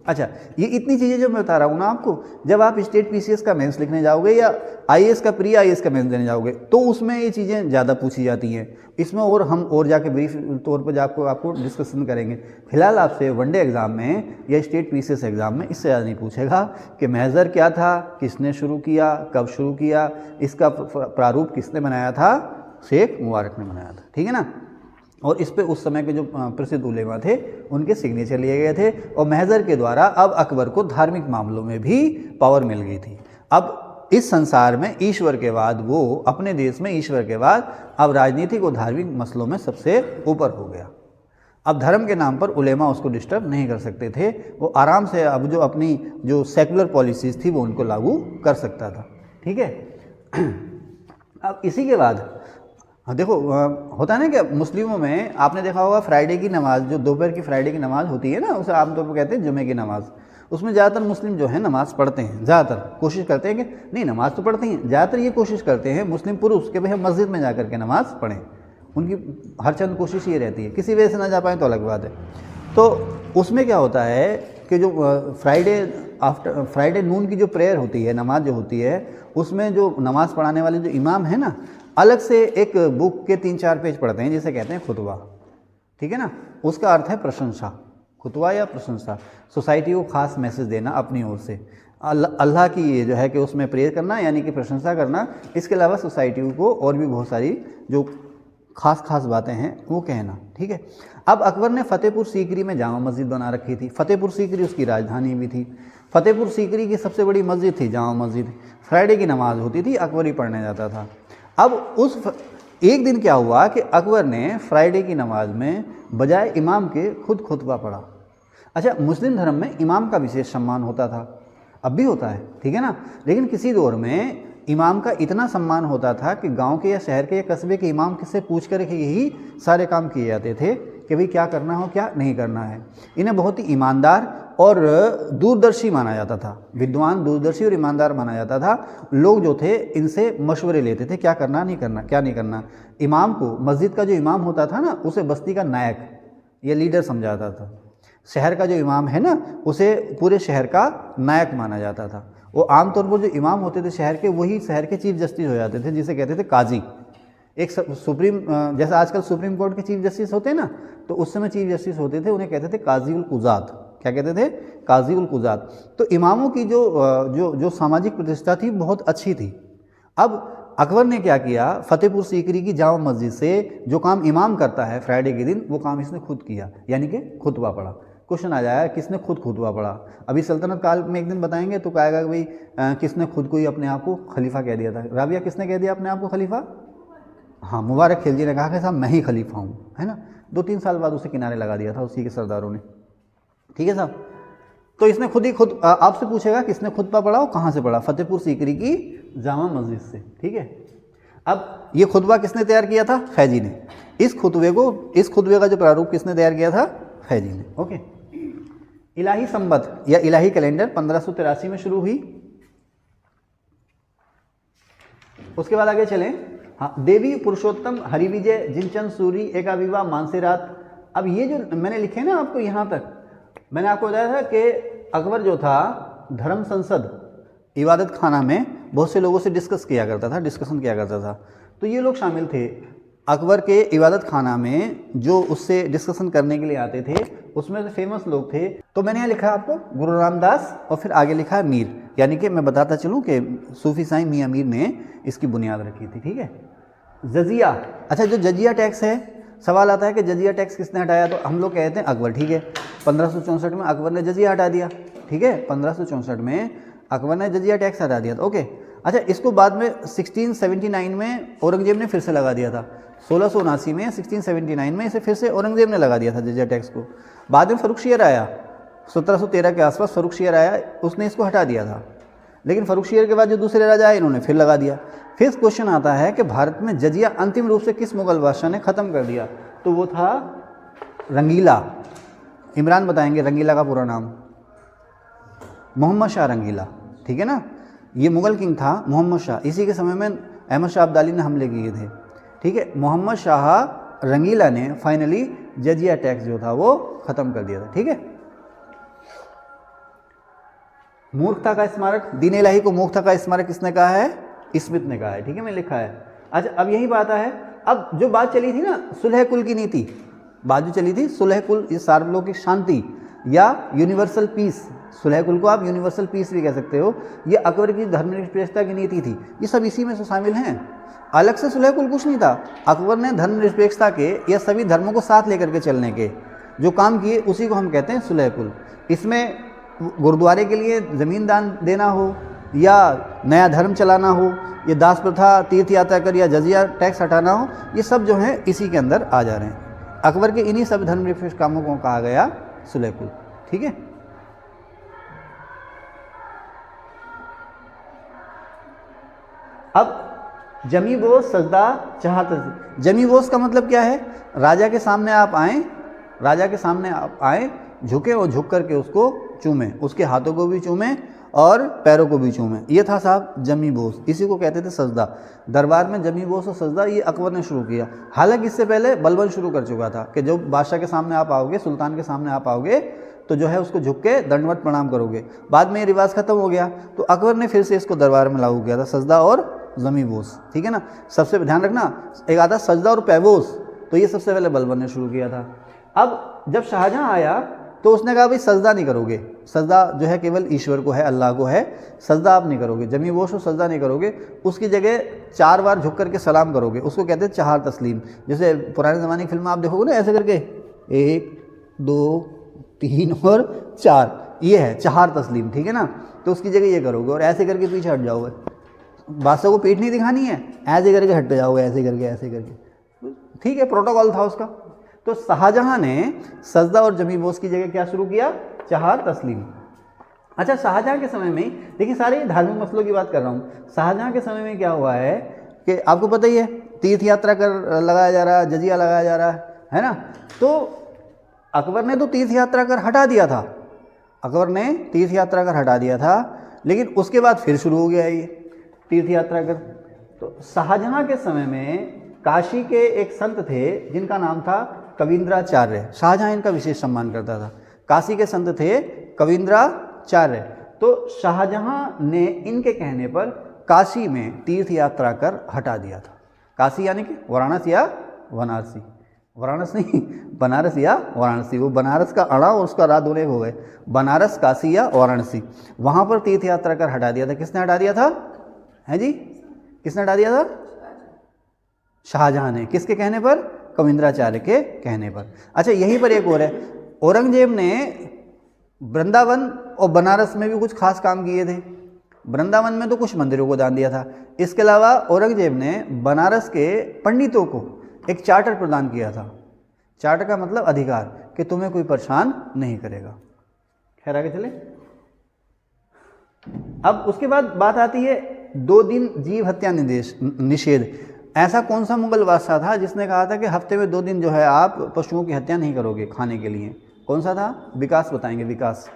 अच्छा, ये इतनी चीज़ें जो मैं बता रहा हूँ ना आपको, जब आप स्टेट पीसीएस का मेंस लिखने जाओगे या आईएएस का प्री आईएएस का मेंस देने जाओगे तो उसमें ये चीज़ें ज़्यादा पूछी जाती हैं। इसमें और हम और जाके ब्रीफ तौर पर आपको डिस्कशन करेंगे। फिलहाल आपसे वनडे एग्ज़ाम में या स्टेट पीसीएस एग्ज़ाम में इससे ज़्यादा नहीं पूछेगा कि महज़र क्या था, किसने शुरू किया, कब शुरू किया, इसका प्रारूप किसने बनाया था, शेख मुबारक ने बनाया था, ठीक है ना। और इस पे उस समय के जो प्रसिद्ध उलेमा थे उनके सिग्नेचर लिए गए थे। और महज़र के द्वारा अब अकबर को धार्मिक मामलों में भी पावर मिल गई थी। अब इस संसार में ईश्वर के बाद, वो अपने देश में ईश्वर के बाद अब राजनीतिक और धार्मिक मसलों में सबसे ऊपर हो गया। अब धर्म के नाम पर उलेमा उसको डिस्टर्ब नहीं कर सकते थे, वो आराम से अब जो अपनी जो सेकुलर पॉलिसीज़ थी वो उनको लागू कर सकता था, ठीक है। अब इसी के बाद हाँ देखो, होता है ना कि मुस्लिमों में आपने देखा होगा फ्राइडे की नमाज़, जो दोपहर की फ्राइडे की नमाज़ होती है ना, उसे आमतौर पर कहते हैं जुमे की नमाज़। उसमें ज़्यादातर मुस्लिम जो है नमाज़ पढ़ते हैं, ज़्यादातर कोशिश करते हैं कि नहीं, नमाज़ तो पढ़ते हैं, ज़्यादातर ये कोशिश करते हैं मुस्लिम पुरुष कि भाई हम मस्जिद में जा कर के नमाज़ पढ़ें। उनकी हर चंद कोशिश ये रहती है, किसी वजह से ना जा पाएँ तो अलग बात है। तो उसमें क्या होता है कि जो फ्राइडे नून की जो प्रेयर होती है, नमाज जो होती है, उसमें जो नमाज़ पढ़ाने वाले जो इमाम है ना, अलग से एक बुक के 3-4 पेज पढ़ते हैं जिसे कहते हैं खुतबा, ठीक है ना। उसका अर्थ है प्रशंसा, खुतबा या प्रशंसा, सोसाइटी को खास मैसेज देना अपनी ओर से, अल्लाह की ये जो है कि उसमें प्रेयर करना यानी कि प्रशंसा करना। इसके अलावा सोसाइटी को और भी बहुत सारी जो खास बातें हैं वो कहना, ठीक है। अब अकबर ने फतेहपुर सीकरी में जामा मस्जिद बना रखी थी। फतेहपुर सीकरी उसकी राजधानी भी थी। फतेहपुर सीकरी की सबसे बड़ी मस्जिद थी जामा मस्जिद। फ्राइडे की नमाज़ होती थी, अकबर ही पढ़ने जाता था। अब एक दिन क्या हुआ कि अकबर ने फ्राइडे की नमाज में बजाय इमाम के खुद खुतबा पढ़ा। अच्छा, मुस्लिम धर्म में इमाम का विशेष सम्मान होता था, अब भी होता है, ठीक है ना। लेकिन किसी दौर में इमाम का इतना सम्मान होता था कि गांव के या शहर के या कस्बे के इमाम किससे पूछ कर के यही सारे काम किए जाते थे कि भाई क्या करना हो क्या नहीं करना है। इन्हें बहुत ही ईमानदार और दूरदर्शी माना जाता था, विद्वान, दूरदर्शी और ईमानदार माना जाता था। लोग जो थे इनसे मशवरे लेते थे क्या करना नहीं करना, क्या नहीं करना। इमाम को, मस्जिद का जो इमाम होता था ना, उसे बस्ती का नायक या लीडर समझाता था। शहर का जो इमाम है ना, उसे पूरे शहर का नायक माना जाता था। वो आमतौर पर जो इमाम होते थे शहर के, वही शहर के चीफ जस्टिस हो जाते थे, जिसे कहते थे काजी। एक सुप्रीम, जैसे आजकल सुप्रीम कोर्ट के चीफ जस्टिस होते हैं ना, तो उस समय चीफ जस्टिस होते थे, उन्हें कहते थे काजी उल कुज़ात। क्या कहते थे? काजी उल कुज़ात। तो इमामों की जो सामाजिक प्रतिष्ठा थी बहुत अच्छी थी। अब अकबर ने क्या किया, फतेहपुर सीकरी की जामा मस्जिद से जो काम इमाम करता है फ्राइडे के दिन, वो काम इसने खुद किया, यानी कि खुतबा पढ़ा। क्वेश्चन आ जाएगा किसने खुद खुतबा पढ़ा। अभी सल्तनत काल में एक दिन बताएंगे तो कहेगा कि भाई किसने खुद को ही अपने आप को खलीफा कह दिया था। राबिया, किसने कह दिया अपने आप को खलीफा? हाँ, मुबारक खिलजी ने कहा कि साहब मैं ही खलीफा हूँ, है ना। 2-3 साल बाद उसे किनारे लगा दिया था उसी के सरदारों ने, ठीक है साहब। तो इसने खुद आपसे पूछेगा किसने खुतबा पढ़ा और कहाँ से पढ़ा? फतेहपुर सीकरी की जामा मस्जिद से, ठीक है। अब ये खुतबा किसने तैयार किया था? फैजी ने। इस खुतबे का जो प्रारूप किसने तैयार किया था? फैजी ने। ओके। इलाही संबत या इलाही कैलेंडर 1583 में शुरू हुई। उसके बाद आगे चलें। हाँ, देवी पुरुषोत्तम हरिविजय जिनचंद सूरी एकाविवा मानसेरात। अब ये जो मैंने लिखे ना आपको यहाँ तक, मैंने आपको बताया था कि अकबर जो था धर्म संसद इबादत खाना में बहुत से लोगों से डिस्कशन किया करता था। तो ये लोग शामिल थे अकबर के इबादत खाना में, जो उससे डिस्कशन करने के लिए आते थे। उसमें से फेमस लोग थे। तो मैंने यहाँ लिखा आपको गुरु रामदास और फिर आगे लिखा है मीर, यानी कि मैं बताता चलूँ कि सूफी साईं मियाँ मीर ने इसकी बुनियाद रखी थी, ठीक है। जजिया, अच्छा जो जजिया टैक्स है, सवाल आता है कि जजिया टैक्स किसने हटाया, तो हम लोग कहते हैं अकबर, ठीक है। 1564 में अकबर ने जजिया हटा दिया, ठीक है। 1564 में अकबर ने जजिया टैक्स हटा दिया था, ओके। अच्छा, इसको बाद में 1679 में औरंगजेब ने फिर से लगा दिया था। 1679 में 1679 में इसे फिर से औरंगजेब ने लगा दिया था जजिया टैक्स को। बाद में फर्रुखशियर आया, 1713 के आसपास फर्रुखशियर आया, उसने इसको हटा दिया था। लेकिन फर्रुखशियर के बाद जो दूसरे राजा आए, इन्होंने फिर लगा दिया। फिर क्वेश्चन आता है कि भारत में जजिया अंतिम रूप से किस मुगल बादशाह ने ख़त्म कर दिया, तो वो था रंगीला। इमरान बताएंगे रंगीला का पूरा नाम। मोहम्मद शाह रंगीला, ठीक है ना। ये मुगल किंग था मोहम्मद शाह। इसी के समय में अहमद शाह अब्दाली ने हमले किए थे, ठीक है। मोहम्मद शाह रंगीला ने फाइनली जजिया टैक्स जो था वो ख़त्म कर दिया था, ठीक है। मूर्खता का स्मारक, दीन इलाही को मूर्खता का स्मारक किसने कहा है? स्मिथ ने कहा है, ठीक है, मैंने लिखा है। अच्छा, अब यही बात है, अब जो बात चली थी ना सुलह कुल की नीति, बात जो चली थी सुलह कुल, ये सार्वलौकिक शांति या यूनिवर्सल पीस, सुलह कुल को आप यूनिवर्सल पीस भी कह सकते हो, ये अकबर की धर्मनिरपेक्षता की नीति थी, ये सब इसी में से शामिल हैं। अलग से सुलह कुल कुछ नहीं था, अकबर ने धर्मनिरपेक्षता के या सभी धर्मों को साथ लेकर के चलने के जो काम किए उसी को हम कहते हैं सुलह कुल। इसमें गुरुद्वारे के लिए ज़मीन दान देना हो या नया धर्म चलाना हो, ये दास प्रथा, तीर्थ यात्रा कर या जजिया टैक्स हटाना हो, ये सब जो है इसी के अंदर आ जा रहे हैं। अकबर के इन्हीं सब धर्मनिरपेक्ष कामों को कहा गया सुलह कुल, ठीक है। अब जमी बोस सजदा चाहत, जमी बोस का मतलब क्या है? राजा के सामने आप आएँ, राजा के सामने आप आएँ, झुके और झुक करके उसको चूमें, उसके हाथों को भी चूमें और पैरों को भी चूमें, ये था साहब जमी बोस, इसी को कहते थे सजदा। दरबार में जमी बोस और सजदा ये अकबर ने शुरू किया। हालांकि इससे पहले बलबन शुरू कर चुका था कि जो बादशाह के सामने आप आओगे, सुल्तान के सामने आप आओगे तो जो है उसको झुक के दंडवत प्रणाम करोगे। बाद में ये रिवाज खत्म हो गया तो अकबर ने फिर से इसको दरबार में लागू किया था, सजदा और जमी बोस, ठीक है ना। सबसे ध्यान रखना, एक आता सजदा और पैबोस, तो ये सबसे पहले बलबन ने शुरू किया था। अब जब शाहजहां आया तो उसने कहा भाई सजदा नहीं करोगे, सजदा जो है केवल ईश्वर को है, अल्लाह को है, सजदा आप नहीं करोगे, जमी बोश और सजदा नहीं करोगे, उसकी जगह 4 बार झुक करके सलाम करोगे, उसको कहते हैं चहार तस्लीम। जैसे पुराने ज़माने की फिल्म आप देखोगे ना, ऐसे करके 1 2 3 और 4, ये है चहार तस्लीम, ठीक है ना। तो उसकी जगह ये करोगे और ऐसे करके पीछे हट जाओगे, बादशाह को पीठ नहीं दिखानी है, ऐसे करके हट जाओगे, ऐसे करके, ठीक है, प्रोटोकॉल था उसका। तो शाहजहां ने सजदा और जमी बोस की जगह क्या शुरू किया? चहार तस्लीम। अच्छा, शाहजहां के समय में, देखिए सारे धार्मिक मसलों की बात कर रहा हूँ, शाहजहां के समय में क्या हुआ है कि आपको पता ही है, तीर्थ यात्रा कर लगाया जा रहा है, जजिया लगाया जा रहा है ना। तो अकबर ने तो तीर्थ यात्रा कर हटा दिया था, अकबर ने तीर्थ यात्रा कर हटा दिया था, लेकिन उसके बाद फिर शुरू हो गया ये तीर्थ यात्रा कर। तो शाहजहां के समय में काशी के एक संत थे जिनका नाम था कविंद्राचार्य, शाहजहां इनका विशेष सम्मान करता था। काशी के संत थे कविंद्राचार्य, तो शाहजहां ने इनके कहने पर काशी में तीर्थ यात्रा कर हटा दिया था। काशी यानी कि वाराणसी या वाराणसी, वाराणसी नहीं, बनारस या वाराणसी, वो बनारस का अड़ा और उसका रा दोनों हो गए, बनारस, काशी या वाराणसी, वहाँ पर तीर्थ यात्रा कर हटा दिया था। किसने हटा दिया था? हैं जी, किसने हटा दिया था? शाहजहां ने। किसके कहने पर? कविंद्राचार्य के कहने पर। अच्छा, यहीं पर एक और है, औरंगजेब ने वृंदावन और बनारस में भी कुछ खास काम किए थे। वृंदावन में तो कुछ मंदिरों को दान दिया था, इसके अलावा औरंगजेब ने बनारस के पंडितों को एक चार्टर प्रदान किया था। चार्टर का मतलब अधिकार, कि तुम्हें कोई परेशान नहीं करेगा। खैर आगे चले। अब उसके बाद बात आती है 2 दिन जीव हत्या निषेध। ऐसा कौन सा मुगल बादशाह था जिसने कहा था कि हफ्ते में 2 दिन जो है आप पशुओं की हत्या नहीं करोगे खाने के लिए? कौन सा था? विकास बताएंगे, विकास।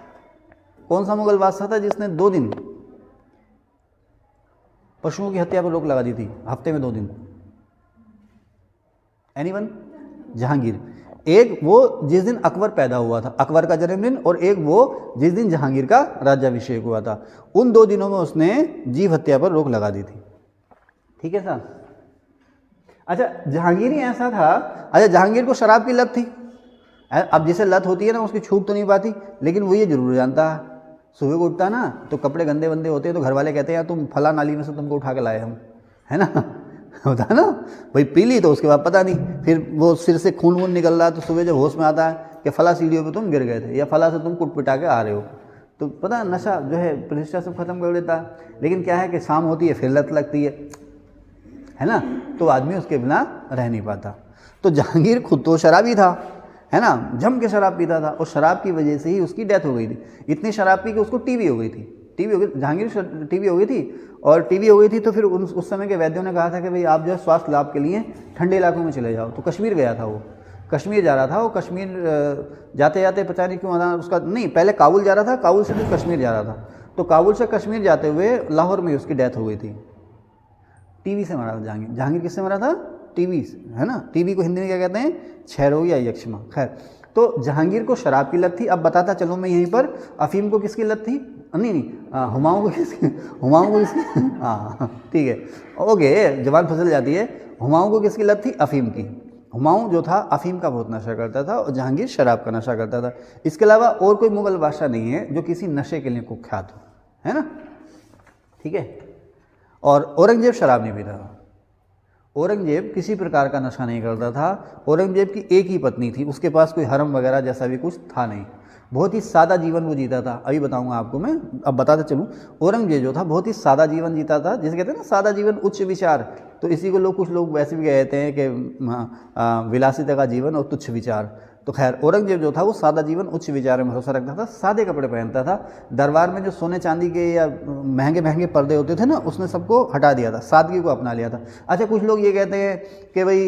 कौन सा मुगल बादशाह था जिसने 2 दिन पशुओं की हत्या पर रोक लगा दी थी, हफ्ते में 2 दिन? एनीवन? जहांगीर। एक वो जिस दिन अकबर पैदा हुआ था, अकबर का जन्मदिन, और एक वो जिस दिन जहांगीर का राज्याभिषेक हुआ था। उन 2 दिनों में उसने जीव हत्या पर रोक लगा दी थी, ठीक है साहब। अच्छा, जहांगीर ही ऐसा था। अच्छा, जहांगीर को शराब की लत थी। अब जिसे लत होती है ना, उसकी छूट तो नहीं पाती, लेकिन वो ये जरूर जानता है, सुबह को उठता ना तो कपड़े गंदे वंदे होते हैं तो घर वाले कहते हैं यार तुम फला नाली में से तुमको उठा के लाए हम, है ना, होता है ना भाई। पी ली तो उसके बाद पता नहीं, फिर वो सिर से खून वून निकल रहा है तो सुबह जब होश में आता है कि फला सीढ़ियों पे तुम गिर गए थे या फला से तुम कुट पिटा के आ रहे हो, तो पता है नशा जो है प्रतिष्ठा सब खत्म कर देता है। लेकिन क्या है कि शाम होती है फिर लत लगती है ना, तो आदमी उसके बिना रह नहीं पाता। तो जहांगीर खुद तो शराबी था, है ना, जम के शराब पीता था, और शराब की वजह से ही उसकी डेथ हो गई थी। इतनी शराब पी कि उसको टीबी हो गई थी, टीबी हो गई, जहांगीर टीबी हो गई थी। और टीबी हो गई थी तो फिर उस समय के वैद्यों ने कहा था कि भाई आप जो है स्वास्थ्य लाभ के लिए ठंडे इलाकों में चले जाओ। तो कश्मीर गया था, वो कश्मीर जा रहा था। वो कश्मीर जाते जाते पता नहीं क्यों उसका नहीं, पहले काबुल जा रहा था, काबुल से फिर कश्मीर जा रहा था। तो काबुल से कश्मीर जाते हुए लाहौर में उसकी डेथ हो गई थी। टीबी से मरा था जहांगीर। जहांगीर किससे मरा था? टीबी, है ना। टीबी को हिंदी में क्या कहते हैं? क्षय रोग या यक्ष्मा। खैर, तो जहांगीर को शराब की लत थी। अब बताता चलूँ मैं यहीं पर, अफीम को किसकी लत थी? नहीं, हुमायूं को किसकी? हाँ ठीक है, ओके, जबान फिसल जाती है। हुमायूं को किसकी लत थी? अफीम की। हुमायूं जो था अफीम का बहुत नशा करता था और जहांगीर शराब का नशा करता था। इसके अलावा और कोई मुगल बादशाह नहीं है जो किसी नशे के लिए कुख्यात हो, है ना, ठीक है। और औरंगजेब शराब नहीं पीता था, औरंगजेब किसी प्रकार का नशा नहीं करता था। औरंगजेब की एक ही पत्नी थी, उसके पास कोई हरम वगैरह जैसा भी कुछ था नहीं, बहुत ही सादा जीवन वो जीता था। अभी बताऊंगा आपको मैं, अब बताते चलूँ। औरंगजेब जो था बहुत ही सादा जीवन जीता था, जिसे कहते हैं ना सादा जीवन उच्च विचार। तो इसी को कुछ लोग वैसे भी कहते हैं कि विलासिता का जीवन और तुच्छ विचार। तो खैर औरंगजेब जो था वो सादा जीवन उच्च विचार में भरोसा रखता था, सादे कपड़े पहनता था। दरबार में जो सोने चांदी के या महंगे महंगे पर्दे होते थे ना, उसने सबको हटा दिया था, सादगी को अपना लिया था। अच्छा, कुछ लोग ये कहते हैं कि भाई,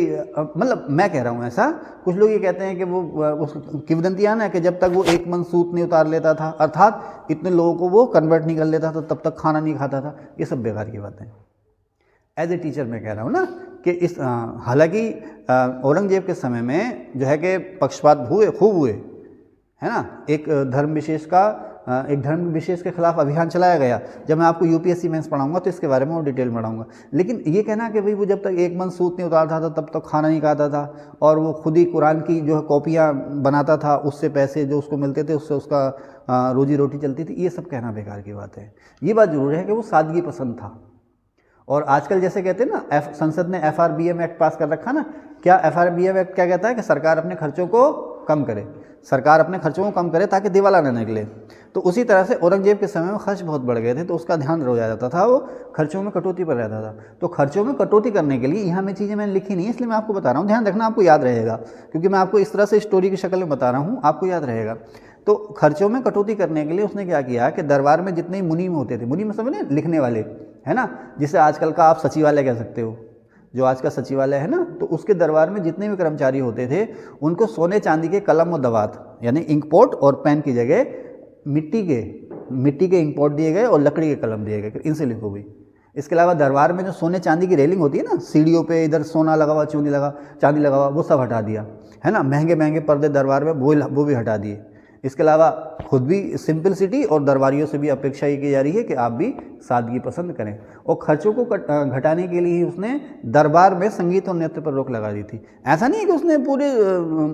मतलब मैं कह रहा हूँ ऐसा, कुछ लोग ये कहते हैं कि वो उस किंवदंतियाँ ना कि जब तक वो एक मन सूत नहीं उतार लेता था, अर्थात इतने लोगों को वो कन्वर्ट नहीं कर लेता था, तब तक खाना नहीं खाता था। ये सब बेकार की बातें। एज ए टीचर मैं कह रहा हूँ ना कि इस हालांकि औरंगजेब के समय में जो है कि पक्षपात खूब हुए, है ना। एक धर्म विशेष के खिलाफ अभियान चलाया गया। जब मैं आपको यूपीएससी मेंस पढ़ाऊंगा तो इसके बारे में और डिटेल में पढ़ाऊंगा। लेकिन ये कहना कि भाई वो जब तक एक मन सूत नहीं उतारता था तब तक खाना नहीं खाता था, और वो खुद ही कुरान की जो है कॉपियाँ बनाता था, उससे पैसे जो उसको मिलते थे उससे उसका रोजी रोटी चलती थी, ये सब कहना बेकार की बात है। ये बात जरूर है कि वो सादगी पसंद था। और आजकल जैसे कहते हैं ना, संसद ने FRBM एक्ट पास कर रखा ना, क्या FRBM एक्ट क्या कहता है कि सरकार अपने खर्चों को कम करे, सरकार अपने खर्चों को कम करे ताकि दिवाला न निकले। तो उसी तरह से औरंगजेब के समय में खर्च बहुत बढ़ गए थे, तो उसका ध्यान रह जाता था, वो खर्चों में कटौती पर रहता था। तो खर्चों में कटौती करने के लिए यहाँ में चीज़ें मैंने लिखी नहीं है, इसलिए मैं आपको बता रहा हूँ, ध्यान रखना, आपको याद रहेगा, क्योंकि मैं आपको इस तरह से स्टोरी की शक्ल में बता रहा हूँ, आपको याद रहेगा। तो खर्चों में कटौती करने के लिए उसने क्या किया कि दरबार में जितने मुनीम होते थे, मुनीम समझ लें लिखने वाले, है ना, जिसे आजकल का आप सचिवालय कह सकते हो, जो आज का सचिवालय है ना, तो उसके दरबार में जितने भी कर्मचारी होते थे उनको सोने चांदी के कलम और दवात यानी इंकपॉट और पेन की जगह मिट्टी के इंकपॉट दिए गए और लकड़ी के कलम दिए गए, इनसे लिखो भी। इसके अलावा दरबार में जो सोने चांदी की रेलिंग होती है ना, सीढ़ियों पे इधर सोना लगा हुआ, चांदी लगा हुआ, वो सब हटा दिया, है ना। महंगे महंगे पर्दे दरबार में वो भी हटा दिए। इसके अलावा खुद भी सिंपलिसिटी और दरबारियों से भी अपेक्षा ये की जा रही है कि आप भी सादगी पसंद करें। और खर्चों को घटाने के लिए ही उसने दरबार में संगीत और नृत्य पर रोक लगा दी थी। ऐसा नहीं है कि उसने पूरे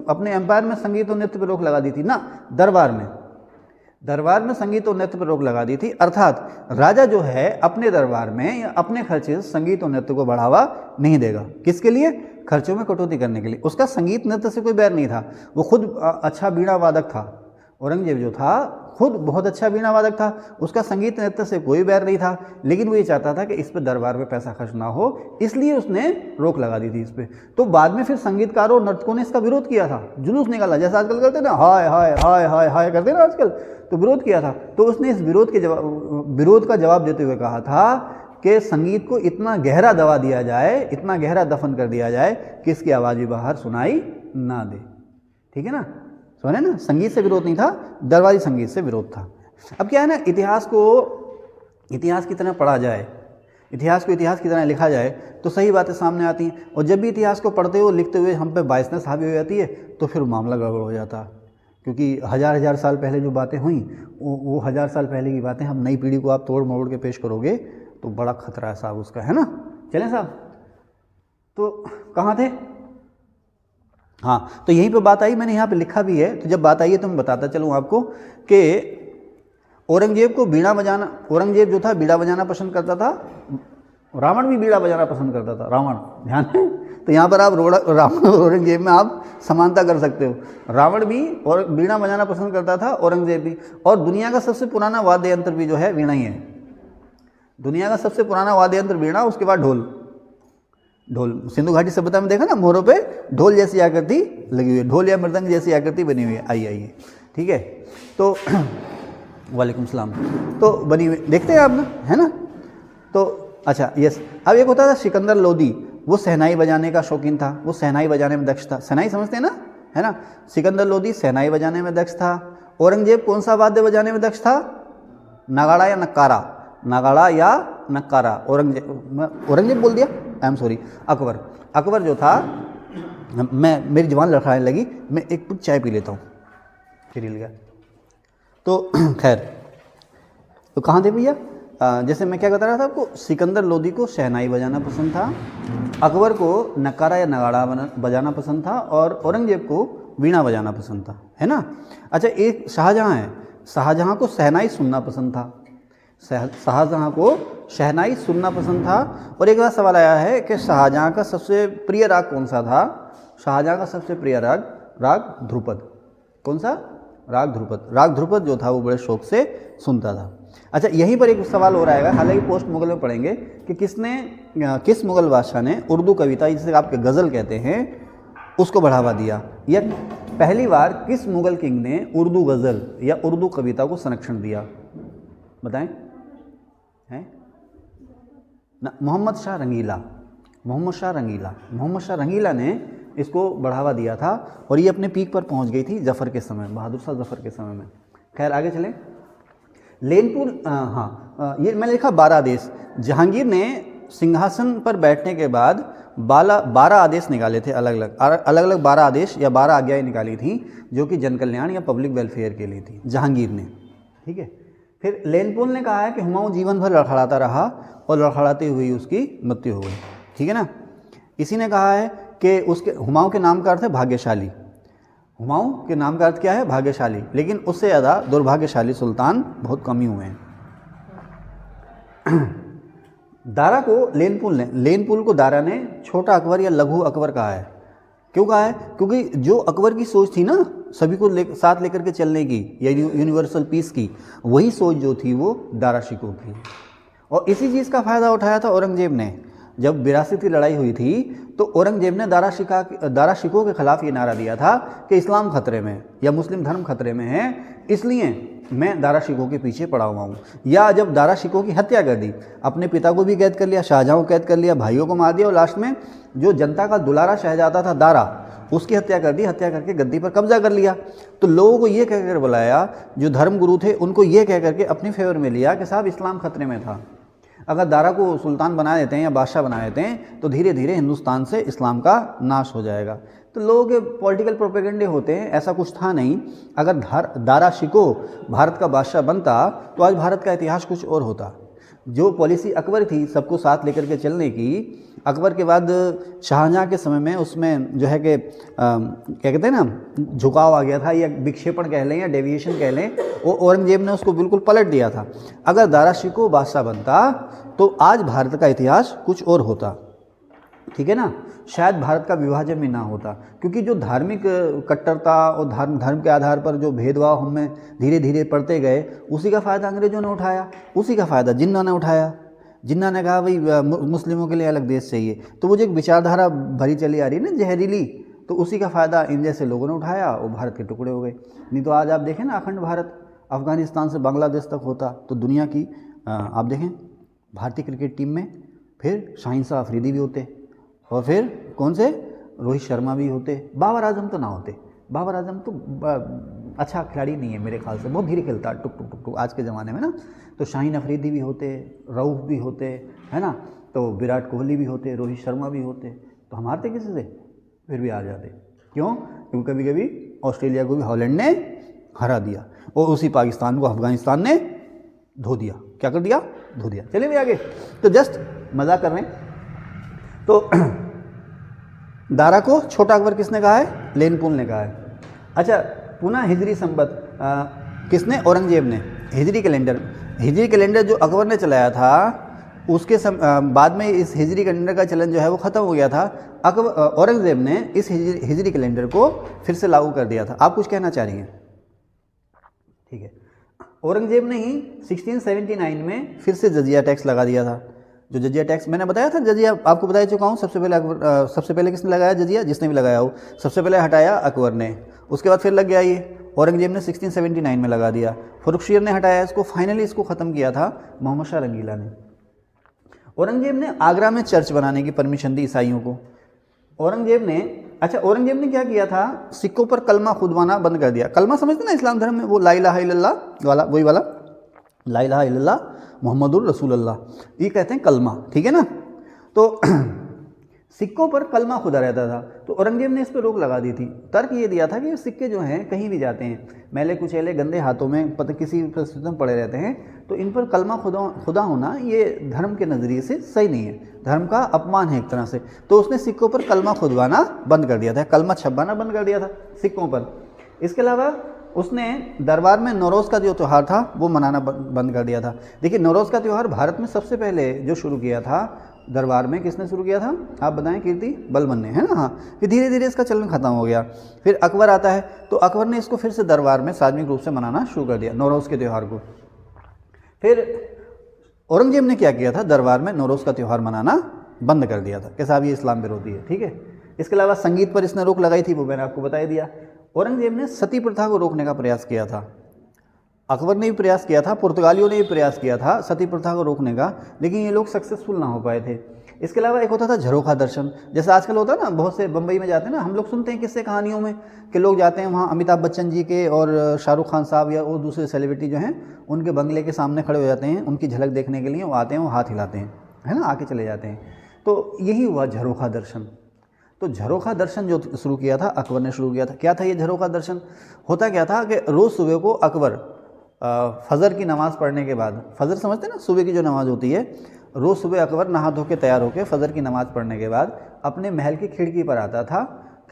अपने एम्पायर में संगीत और नृत्य पर रोक लगा दी थी ना, दरबार में संगीत और नृत्य पर रोक लगा दी थी। अर्थात राजा जो है अपने दरबार में या अपने खर्चे से संगीत और नृत्य को बढ़ावा नहीं देगा। किसके लिए? खर्चों में कटौती करने के लिए। उसका संगीत नृत्य से कोई बैर नहीं था, वो खुद अच्छा बीड़ा वादक था। औरंगजेब जो था खुद बहुत अच्छा बीड़ा वादक था, उसका संगीत नृत्य से कोई बैर नहीं था, लेकिन वो ये चाहता था कि इस पर दरबार में पैसा खर्च ना हो, इसलिए उसने रोक लगा दी थी इस पर। तो बाद में फिर संगीतकारों और नर्तकों ने इसका विरोध किया था, जुलूस निकाला, जैसे आजकल करते ना, हाय हाय हाय हाय हाय करते ना आजकल, तो विरोध किया था। तो उसने इस विरोध का जवाब देते हुए कहा था कि संगीत को इतना गहरा दबा दिया जाए, इतना गहरा दफन कर दिया जाए कि इसकी आवाज़ भी बाहर सुनाई ना दे। ठीक है ना, सुने ना, संगीत से विरोध नहीं था, दरबारी संगीत से विरोध था। अब क्या है ना, इतिहास की तरह पढ़ा जाए, इतिहास को इतिहास की तरह लिखा जाए तो सही बातें सामने आती हैं। और जब भी इतिहास को पढ़ते हो लिखते हुए हम पे बायसनेस हावी हो जाती है तो फिर मामला गड़बड़ हो जाता। क्योंकि हजार साल पहले जो बातें हुई वो 1000 साल पहले की बातें हम नई पीढ़ी को आप तोड़ मरोड़ के पेश करोगे तो बड़ा खतरा है साहब उसका, है ना। चलें साहब, तो कहाँ थे? हाँ, तो यहीं पे बात आई, मैंने यहाँ पे लिखा भी है, तो जब बात आई है तो मैं बताता चलूँ आपको कि औरंगजेब को बीड़ा बजाना, औरंगजेब जो था बीड़ा बजाना पसंद करता था, रावण भी बीड़ा बजाना पसंद करता था, रावण, ध्यान है। तो यहाँ पर आप रावण और औरंगजेब में आप समानता कर सकते हो, रावण भी और बीड़ा बजाना पसंद करता था, औरंगजेब भी। और दुनिया का सबसे पुराना वाद्य यंत्र भी जो है वीणा ही है, दुनिया का सबसे पुराना वाद्य यंत्र वीणा, उसके बाद ढोल। सिंधु घाटी सभ्यता में देखा ना, मोरों पे ढोल जैसी आकृति लगी हुई है, ढोल या मृदंग जैसी आकृति बनी हुई है। आइए, ठीक है, तो वालेकुम सलाम, तो बनी हुई देखते हैं आप ना, है ना। तो अच्छा, यस। अब एक होता था सिकंदर लोदी, वो शहनाई बजाने का शौकीन था, वो शहनाई बजाने में दक्ष था। शहनाई समझते हैं ना, है ना। सिकंदर लोदी शहनाई बजाने में दक्ष था। औरंगजेब कौन सा वाद्य बजाने में दक्ष था? नगाड़ा या नक्कारा, नगाड़ा या नक्कारा। औरंगजेब बोल दिया, आई एम सॉरी, अकबर जो था मेरी जुबान लड़खड़ाने लगी, मैं एक पुट चाय पी लेता हूँ, फिर हिल गया। तो खैर, तो कहाँ थे भैया? जैसे मैं क्या बता रहा था आपको, सिकंदर लोदी को शहनाई बजाना पसंद था, अकबर को नकारा या नगाड़ा बजाना पसंद था, और औरंगजेब को वीणा बजाना पसंद था, है ना। अच्छा, एक शाहजहाँ है, शाहजहाँ को शहनाई सुनना पसंद था, शाहजहाँ को शहनाई सुनना पसंद था। और एक बार सवाल आया है कि शाहजहाँ का सबसे प्रिय राग कौन सा था? शाहजहाँ का सबसे प्रिय राग ध्रुपद। कौन सा? राग ध्रुपद। राग ध्रुपद जो था वो बड़े शौक से सुनता था। अच्छा, यहीं पर एक सवाल हो रहेगा, हालांकि पोस्ट मुगल में पढ़ेंगे कि किस मुगल बादशाह ने उर्दू कविता, जिसे आपके गज़ल कहते हैं, उसको बढ़ावा दिया, या पहली बार किस मुगल किंग ने उर्दू गज़ल या उर्दू कविता को संरक्षण दिया? बताएं। हैं ना? मोहम्मद शाह रंगीला। मोहम्मद शाह रंगीला ने इसको बढ़ावा दिया था, और ये अपने पीक पर पहुंच गई थी जफ़र के समय, बहादुर शाह जफ़र के समय में। खैर, आगे चलें। लेनपुर, ये मैंने लिखा 12 आदेश। जहांगीर ने सिंहासन पर बैठने के बाद 12 आदेश निकाले थे, अलग अलग 12 आदेश या 12 आज्ञाएँ निकाली थी, जो कि जन कल्याण या पब्लिक वेलफेयर के लिए थी, जहांगीर ने। ठीक है। फिर लेनपुल ने कहा है कि हुमायूं जीवन भर लड़खड़ाता रहा और लड़खड़ाते हुए उसकी मृत्यु हो गई। ठीक है ना। इसी ने कहा है कि उसके हुमायूं के नाम का अर्थ है भाग्यशाली। हुमायूं के नाम का अर्थ क्या है? भाग्यशाली। लेकिन उससे ज़्यादा दुर्भाग्यशाली सुल्तान बहुत कम ही हुए हैं। दारा को लेनपुल को दारा ने छोटा अकबर या लघु अकबर कहा है। क्यों कहा है? क्योंकि जो अकबर की सोच थी ना, सभी को साथ लेकर के चलने की या यूनिवर्सल पीस की, वही सोच जो थी वो दारा शिकोह की। और इसी चीज़ का फ़ायदा उठाया था औरंगजेब ने। जब 82 की लड़ाई हुई थी तो औरंगजेब ने दारा शिकोह के खिलाफ ये नारा दिया था कि इस्लाम खतरे में या मुस्लिम धर्म खतरे में है, इसलिए मैं दारा शिकोह के पीछे पड़ा हुआ हूँ। या जब दारा शिकोह की हत्या कर दी, अपने पिता को भी कैद कर लिया, शाहजहाँ को कैद कर लिया, भाइयों को मार दिया, और लास्ट में जो जनता का दुलारा शहजादा था दारा, उसकी हत्या कर दी, हत्या करके गद्दी पर कब्जा कर लिया। तो लोगों को ये कहकर बुलाया, जो धर्म गुरु थे उनको ये कह करके अपने फेवर में लिया कि साहब इस्लाम खतरे में था। अगर दारा को सुल्तान बना देते हैं या बादशाह बना देते हैं तो धीरे धीरे हिंदुस्तान से इस्लाम का नाश हो जाएगा। तो लोगों के पॉलिटिकल प्रोपेगेंडे होते हैं, ऐसा कुछ था नहीं। अगर दारा शिकोह भारत का बादशाह बनता तो आज भारत का इतिहास कुछ और होता। जो पॉलिसी अकबर थी सबको साथ लेकर के चलने की, अकबर के बाद शाहजहाँ के समय में उसमें जो है कि क्या कहते हैं ना, झुकाव आ गया था, या विक्षेपण कह लें या डेविएशन कह लें, वो औरंगजेब ने उसको बिल्कुल पलट दिया था। अगर दारा शिकोह बादशाह बनता तो आज भारत का इतिहास कुछ और होता। ठीक है ना। शायद भारत का विभाजन भी ना होता, क्योंकि जो धार्मिक कट्टरता और धर्म के आधार पर जो भेदभाव हमें धीरे धीरे पड़ते गए, उसी का फ़ायदा अंग्रेज़ों ने उठाया, उसी का फ़ायदा जिन्ना ने उठाया। जिन्ना ने कहा भाई मुस्लिमों के लिए अलग देश चाहिए, तो वो जो एक विचारधारा भरी चली आ रही है ना, जहरीली, तो उसी का फ़ायदा इन जैसे लोगों ने उठाया और भारत के टुकड़े हो गए। नहीं तो आज आप देखें ना, अखंड भारत अफ़गानिस्तान से बांग्लादेश तक होता तो दुनिया की आप देखें भारतीय क्रिकेट टीम में फिर शाहीन शाह अफरीदी भी होते, और फिर कौन से, रोहित शर्मा भी होते, बाबर आजम तो ना होते। बाबर आजम तो अच्छा खिलाड़ी नहीं है मेरे ख्याल से, बहुत धीरे खेलता है, टुक टुक टुक टुक आज के ज़माने में ना। तो शाहीन अफरीदी भी होते, रऊफ भी होते, है ना, तो विराट कोहली भी होते, रोहित शर्मा भी होते, तो हम हारते किसी से? फिर भी आ जाते। क्यों? क्योंकि कभी कभी ऑस्ट्रेलिया को भी हॉलैंड ने हरा दिया, और उसी पाकिस्तान को अफगानिस्तान ने धो दिया। क्या कर दिया? धो दिया। चलिए भी आगे, तो जस्ट मजाक कर रहे हैं। तो दारा को छोटा अकबर किसने कहा है? लेनपुल ने कहा है। अच्छा, पुनः हिजरी संबत किसने? औरंगजेब ने। हिजरी कैलेंडर जो अकबर ने चलाया था, उसके बाद में इस हिजरी कैलेंडर का चलन जो है वो ख़त्म हो गया था। औरंगजेब ने इस हिजरी कैलेंडर को फिर से लागू कर दिया था। आप कुछ कहना चाह रही हैं? ठीक है। औरंगजेब ने ही 1679 में फिर से जजिया टैक्स लगा दिया था। जो जजिया टैक्स मैंने बताया था, जजिया आपको बता चुका हूँ। सबसे पहले किसने लगाया जजिया? जिसने भी लगाया हो, सबसे पहले हटाया अकबर ने, उसके बाद फिर लग गया ये औरंगजेब ने 1679 में लगा दिया। फर्रुखशियर ने हटाया इसको, फाइनली इसको ख़त्म किया था मोहम्मद शाह रंगीला ने। औरंगजेब ने आगरा में चर्च बनाने की परमिशन दी ईसाइयों को। औरंगजेब ने क्या किया था? सिक्कों पर कलमा खुदवाना बंद कर दिया। कलमा समझते ना इस्लाम धर्म में, वो ला इलाहा इल्लल्लाह वाला, वही वाला ला इलाहा इल्लल्लाह मुहम्मदुर रसूलुल्लाह, ये कहते हैं कलमा। ठीक है ना। तो सिक्कों पर कलमा खुदा रहता था। तो औरंगजेब ने इस पर रोक लगा दी थी। तर्क ये दिया था कि ये सिक्के जो हैं कहीं भी जाते हैं, मैले कुचैले गंदे हाथों में पता किसी परिस्थिति में पड़े रहते हैं, तो इन पर कलमा खुदा होना ये धर्म के नज़रिए से सही नहीं है, धर्म का अपमान है एक तरह से। तो उसने सिक्कों पर कलमा खुदवाना बंद कर दिया था, कलमा छपवाना बंद कर दिया था सिक्कों पर। इसके अलावा उसने दरबार में नौरोज़ का जो त्यौहार था वो मनाना बंद कर दिया था। देखिए, नौरोज़ का त्यौहार भारत में सबसे पहले जो शुरू किया था दरबार में, किसने शुरू किया था आप बताएं? कीर्ति बलबन ने, है ना। हाँ, फिर धीरे धीरे इसका चलन खत्म हो गया। फिर अकबर आता है तो अकबर ने इसको फिर से दरबार में सार्वजनिक रूप से मनाना शुरू कर दिया, नौरोज़ के त्यौहार को। फिर औरंगजेब ने क्या किया था, दरबार में नौरोज़ का त्यौहार मनाना बंद कर दिया था कि साहब ये इस्लाम विरोधी है, ठीक है। इसके अलावा संगीत पर इसने रोक लगाई थी, वो मैंने आपको बता दिया। औरंगजेब ने सती प्रथा को रोकने का प्रयास किया था। अकबर ने भी प्रयास किया था, पुर्तगालियों ने भी प्रयास किया था सती प्रथा को रोकने का, लेकिन ये लोग सक्सेसफुल ना हो पाए थे। इसके अलावा एक होता था झरोखा दर्शन, जैसे आजकल होता है ना, बहुत से बम्बई में जाते हैं ना, हम लोग सुनते हैं किस्से कहानियों में कि लोग जाते हैं वहाँ अमिताभ बच्चन जी के और शाहरुख खान साहब या वो दूसरे सेलिब्रिटी जो हैं उनके बंगले के सामने खड़े हो जाते हैं उनकी झलक देखने के लिए। वो आते हैं, वो हाथ हिलाते हैं, है ना, आके चले जाते हैं। तो यही हुआ झरोखा दर्शन। तो झरोखा दर्शन जो शुरू किया था अकबर ने शुरू किया था। क्या था ये झरोखा दर्शन? होता क्या था कि रोज़ सुबह को अकबर फजर की नमाज़ पढ़ने के बाद, फजर समझते हैं ना, सुबह की जो नमाज़ होती है, रोज़ सुबह अकबर नहा धो के तैयार होकर फजर की नमाज़ पढ़ने के बाद अपने महल की खिड़की पर आता था,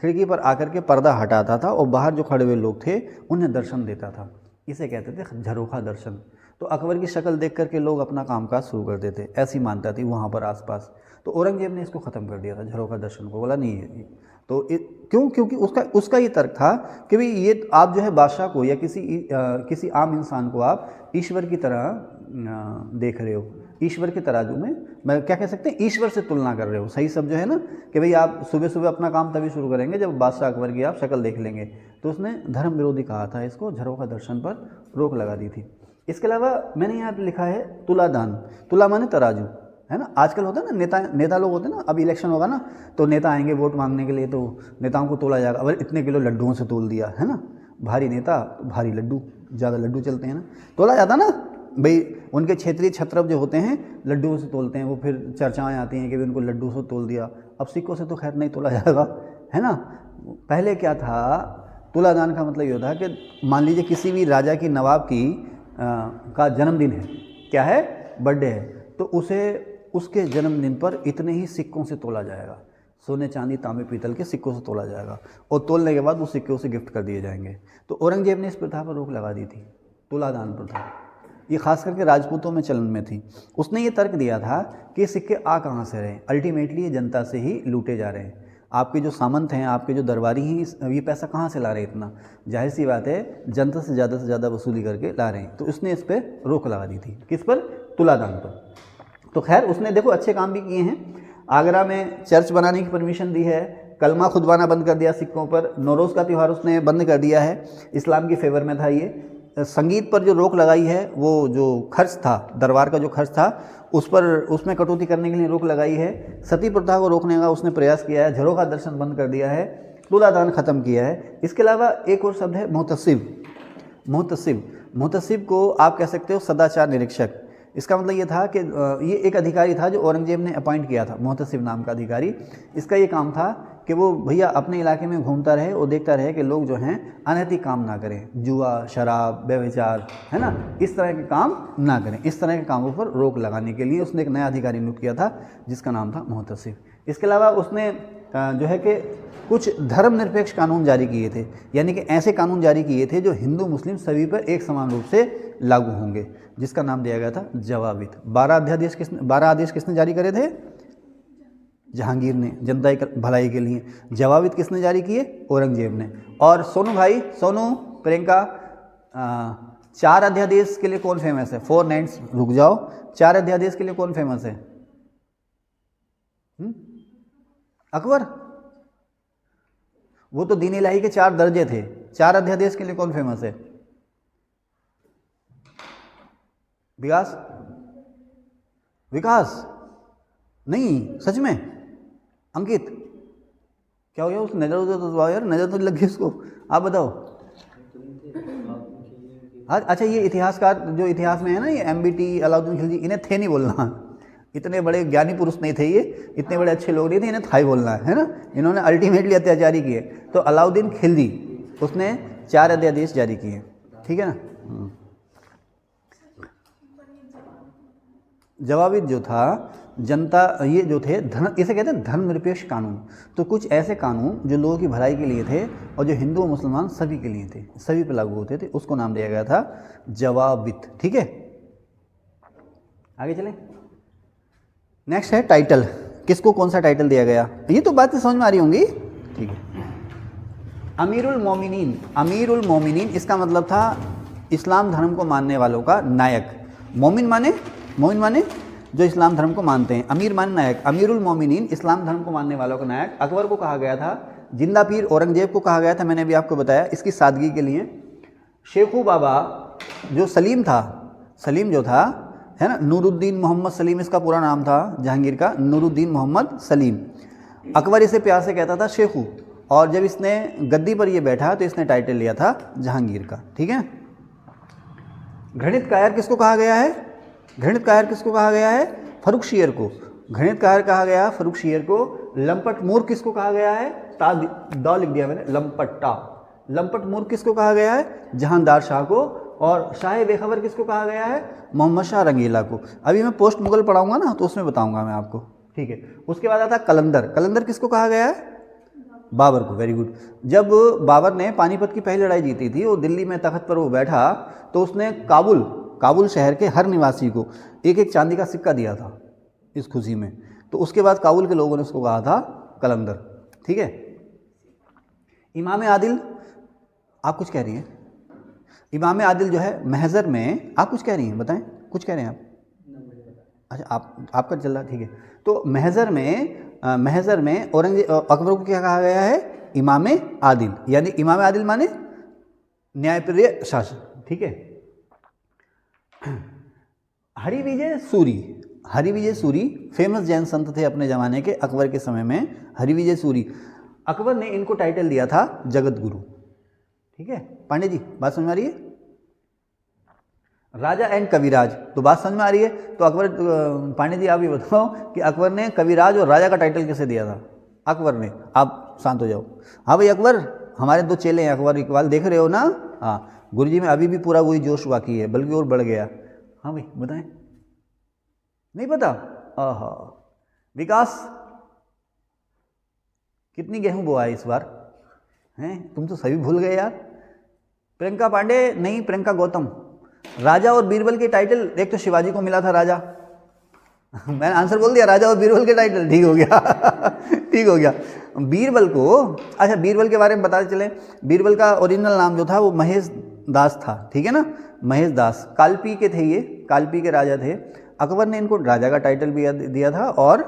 खिड़की पर आकर के पर्दा हटाता था और बाहर जो खड़े हुए लोग थे उन्हें दर्शन देता था। इसे कहते थे झरोखा दर्शन। तो अकबर की शक्ल देख करके लोग अपना कामकाज शुरू कर देते, ऐसी मान्यता थी वहाँ पर आसपास। तो औरंगजेब ने इसको ख़त्म कर दिया था, झरोखा दर्शन को, बोला नहीं है। तो क्यों? क्योंकि उसका ये तर्क था कि भाई ये आप जो है बादशाह को या किसी आम इंसान को आप ईश्वर की तरह देख रहे हो, ईश्वर के तराजू में, मैं क्या कह सकते हैं, ईश्वर से तुलना कर रहे हो। सही शब्द जो है ना कि भाई आप सुबह सुबह अपना काम तभी शुरू करेंगे जब बादशाह अकबर की आप शक्ल देख लेंगे। तो उसने धर्म विरोधी कहा था इसको, झरोखा दर्शन पर रोक लगा दी थी। इसके अलावा मैंने यहाँ लिखा है तुलादान। तुला माने तराजू, है ना। आजकल होता है ना, नेता लोग होते हैं ना, अब इलेक्शन होगा ना तो नेता आएंगे वोट मांगने के लिए, तो नेताओं को तोला जाएगा, अगर इतने किलो लड्डुओं से तोल दिया, है ना, भारी नेता तो भारी लड्डू, ज़्यादा लड्डू चलते हैं ना, तोला जाता ना भाई। उनके क्षेत्रीय छत्रप जो होते हैं लड्डुओं से तोलते हैं, वो फिर चर्चाएँ आती हैं कि उनको लड्डू से तोल दिया। अब सिक्कों से तो खैर नहीं तोला जाएगा, है ना। पहले क्या था, तुलादान का मतलब ये होता है कि मान लीजिए किसी भी राजा की, नवाब की का जन्मदिन है, क्या है, बर्थडे है, तो उसे उसके जन्मदिन पर इतने ही सिक्कों से तोला जाएगा, सोने चांदी तांबे पीतल के सिक्कों से तोला जाएगा, और तोलने के बाद उस सिक्के उसे गिफ्ट कर दिए जाएंगे। तो औरंगजेब ने इस प्रथा पर रोक लगा दी थी, तुलादान प्रथा। ये खास करके राजपूतों में चलन में थी। उसने ये तर्क दिया था कि ये सिक्के आ कहाँ से रहे, अल्टीमेटली ये जनता से ही लूटे जा रहे हैं। आपके जो सामंत हैं, आपके जो दरबारी हैं, ये पैसा कहाँ से ला रहे हैं इतना? जाहिर सी बात है जनता से ज़्यादा वसूली करके ला रहे हैं। तो उसने इस पर रोक लगा दी थी, किस पर? तुलादान पर। तो खैर उसने देखो अच्छे काम भी किए हैं। आगरा में चर्च बनाने की परमिशन दी है, कलमा खुदवाना बंद कर दिया सिक्कों पर, नौरोज़ का त्यौहार उसने बंद कर दिया है, इस्लाम की फेवर में था ये। संगीत पर जो रोक लगाई है, वो जो खर्च था, दरबार का जो खर्च था उसमें कटौती करने के लिए रोक लगाई है। सती प्रथा को रोकने का उसने प्रयास किया है, झरोखा दर्शन बंद कर दिया है, तुलादान ख़त्म किया है। इसके अलावा एक और शब्द है मोहतसिब। मोहतसिब को आप कह सकते हो सदाचार निरीक्षक। इसका मतलब ये था कि ये एक अधिकारी था जो औरंगजेब ने अपॉइंट किया था, मोहतसिब नाम का अधिकारी। इसका ये काम था कि वो भैया अपने इलाके में घूमता रहे और देखता रहे कि लोग जो हैं अनैतिक काम ना करें, जुआ, शराब, व्यभिचार, है ना, इस तरह के काम ना करें। इस तरह के कामों पर रोक लगाने के लिए उसने एक नया अधिकारी नियुक्त किया था जिसका नाम था मोहतसिब। इसके अलावा उसने जो है कि कुछ धर्मनिरपेक्ष कानून जारी किए थे, यानी कि ऐसे कानून जारी किए थे जो हिंदू मुस्लिम सभी पर एक समान रूप से लागू होंगे, जिसका नाम दिया गया था जवाबित। 12 आदेश किसने जारी करे थे? जहांगीर ने, जनता की भलाई के लिए। जवाबित किसने जारी किए? औरंगजेब ने। और सोनू भाई, सोनू, प्रियंका, 4 अध्यादेश के लिए कौन फेमस है? 4 नाइट्स, रुक जाओ, 4 अध्यादेश के लिए कौन फेमस है? अकबर। वो तो दीन इलाही के 4 दर्जे थे, 4 अध्यादेश के लिए कौन फेमस है? विकास नहीं, सच में अंकित, क्या हो गया? उसको नजर उधर तो यार, नजर तो लग गई उसको। आप बताओ। अच्छा, ये इतिहासकार जो इतिहास में है ना, ये MBT, अलाउद्दीन खिलजी, इन्हें थे नहीं बोलना, इतने बड़े ज्ञानी पुरुष नहीं थे ये, इतने बड़े अच्छे लोग नहीं थे, इन्हें थाई बोलना है ना। इन्होंने अल्टीमेटली अत्याचारी किए। तो अलाउद्दीन खिलजी उसने 4 अध्यादेश जारी किए, ठीक है ना। जवाबिद जो था जनता, ये जो थे धर्म, इसे कहते हैं धर्मनिरपेक्ष कानून। तो कुछ ऐसे कानून जो लोगों की भलाई के लिए थे और जो हिंदू और मुसलमान सभी के लिए थे, सभी पे लागू होते थे, उसको नाम दिया गया था जवाबित, ठीक है। आगे चलें। नेक्स्ट है टाइटल। किसको कौन सा टाइटल दिया गया, ये तो बातें समझ में आ रही होंगी, ठीक है। अमीरुल मोमिनीन, अमीरुल मोमिनीन इसका मतलब था इस्लाम धर्म को मानने वालों का नायक। मोमिन माने जो इस्लाम धर्म को मानते हैं, अमीर माने नायक। अमीरुल मोमिनीन इस्लाम धर्म को मानने वालों का नायक अकबर को कहा गया था। जिंदा पीर औरंगजेब को कहा गया था, मैंने अभी आपको बताया इसकी सादगी के लिए। शेखू बाबा जो सलीम था, सलीम जो था है ना, नूरुद्दीन मोहम्मद सलीम इसका पूरा नाम था जहांगीर का, नूरुद्दीन मोहम्मद सलीम। अकबर इसे प्यार से कहता था शेखू, और जब इसने गद्दी पर ये बैठा तो इसने टाइटल लिया था जहांगीर का, ठीक है। घृणित कायर किसको कहा गया है, घृणित कायर किसको कहा गया है, फर्रुखशियर को। घृणित कायर कहा गया फर्रुखशियर को। लंपट मूर्ख किसको कहा गया है, दा लिख दिया मैंने, लंपट्टा। लंपट मूर्ख किसको कहा गया है, जहांदार शाह को। और शाह बेखबर किसको कहा गया है, मोहम्मद शाह रंगीला को। अभी मैं पोस्ट मुगल पढ़ाऊंगा ना तो उसमें बताऊंगा मैं आपको, ठीक है। उसके बाद आता कलंदर। कलंदर किसको कहा गया है, बाबर को। Very good. जब बाबर ने पानीपत की पहली लड़ाई जीती थी, वो दिल्ली में तख्त पर वो बैठा, तो उसने काबुल शहर के हर निवासी को एक एक चांदी का सिक्का दिया था इस खुशी में। तो उसके बाद काबुल के लोगों ने उसको कहा था कलंदर, ठीक है। इमाम आदिल, आप कुछ कह रही हैं, इमाम आदिल जो है महजर में, आप कुछ कह रही हैं, बताएं कुछ कह रहे हैं आप। अच्छा आपका चल रहा, ठीक है। तो महजर में औरंगजेब अकबर को क्या कहा गया है, इमाम आदिल। यानी इमाम आदिल माने न्यायप्रिय शासक, ठीक है। हरिविजय सूरी फेमस जैन संत थे अपने ज़माने के, अकबर के समय में। हरिविजय सूरी, अकबर ने इनको टाइटल दिया था जगत गुरु, ठीक है। पांडे जी बात समझ में आ रही है। राजा एंड कविराज, तो बात समझ में आ रही है। तो अकबर, पांडे जी आप ये बताओ कि अकबर ने कविराज और राजा का टाइटल कैसे दिया था, अकबर ने। आप शांत हो जाओ। हाँ भाई अकबर, हमारे 2 चेले हैं, अकबर इकबाल, देख रहे हो ना। हाँ गुरुजी में अभी भी पूरा वही जोश बाकी है, बल्कि और बढ़ गया। हाँ भाई बताएं, नहीं पता। आहा, विकास कितनी गेहूं बोआ है इस बार, हैं तुम तो सभी भूल गए यार। प्रियंका पांडे नहीं, प्रियंका गौतम। राजा और बीरबल के टाइटल, एक तो शिवाजी को मिला था राजा मैंने आंसर बोल दिया, राजा और बीरबल के टाइटल, ठीक हो गया ठीक हो गया। बीरबल को, अच्छा बीरबल के बारे में बताते चलें। बीरबल का ओरिजिनल नाम जो था वो महेश दास था, ठीक है ना, महेश दास। कालपी के थे ये, कालपी के राजा थे। अकबर ने इनको राजा का टाइटल भी दिया था और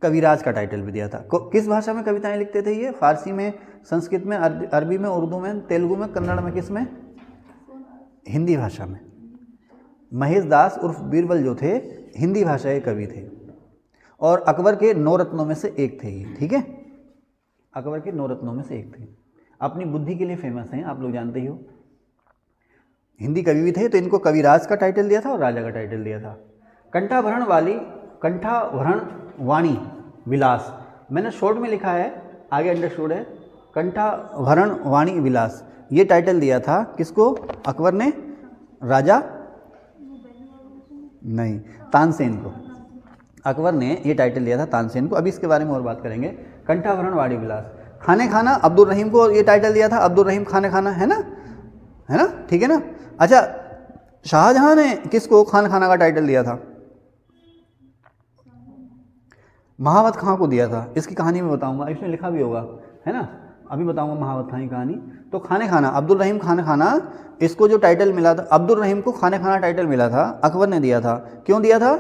कविराज का टाइटल भी दिया था। किस भाषा में कविताएं लिखते थे ये, फारसी में, संस्कृत में, अरबी में, उर्दू में, तेलुगु में, कन्नड़ में, किस में, हिंदी भाषा में। महेश दास उर्फ बीरबल जो थे हिंदी भाषा के कवि थे और अकबर के 9 रत्नों में से एक थे ये, ठीक है। अकबर के 9 रत्नों में से एक थे। अपनी बुद्धि के लिए फेमस हैं, आप लोग जानते ही हो। हिंदी कवि भी थे, तो इनको कविराज का टाइटल दिया था और राजा का टाइटल दिया था। कंठाभरण वाणी विलास, मैंने शॉर्ट में लिखा है, आगे अंडरस्टूड है। कंठाभरण वाणी विलास, ये टाइटल दिया था किसको, अकबर ने, राजा नहीं, तानसेन को। अकबर ने ये टाइटल दिया था तानसेन को। अभी इसके बारे में और बात करेंगे। कंठाभरण वाणी विलास। खाने खाना, अब्दुल रहीम को ये टाइटल दिया था, अब्दुल रहीम खाने खाना, है ना, ठीक है ना। अच्छा, शाहजहां ने किसको खान खाना का टाइटल दिया था, महावत खां को दिया था। इसकी कहानी मैं बताऊंगा, इसमें लिखा भी होगा, है ना, अभी बताऊंगा महावत खां की कहानी। तो खाने खाना, अब्दुल रहीम खाने खाना, इसको जो टाइटल मिला था, अब्दुल रहीम को खाने खाना टाइटल मिला था, अकबर ने दिया था। क्यों दिया था,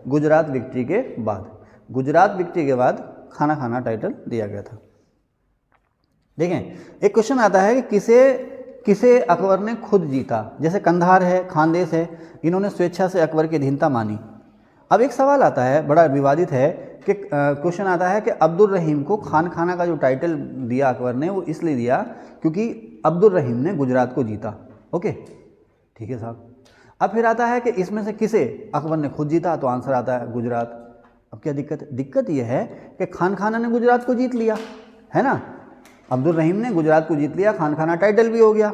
गुजरात विक्ट्री के बाद। गुजरात विक्ट्री के बाद खाना खाना टाइटल दिया गया था। देखें, एक क्वेश्चन आता है कि किसे अकबर ने खुद जीता। जैसे कंधार है, खानदेश है, इन्होंने स्वेच्छा से अकबर की अधीनता मानी। अब एक सवाल आता है, बड़ा विवादित है, कि क्वेश्चन आता है कि अब्दुल रहीम को खान खाना का जो टाइटल दिया अकबर ने, वो इसलिए दिया क्योंकि अब्दुल रहीम ने गुजरात को जीता। ओके, ठीक है साहब। अब फिर आता है कि इसमें से किसे अकबर ने खुद जीता, तो आंसर आता है गुजरात। अब क्या दिक्कत है? दिक्कत यह है कि खान खाना ने गुजरात को जीत लिया, है ना। अब्दुल रहीम ने गुजरात को जीत लिया, खान खाना टाइटल भी हो गया,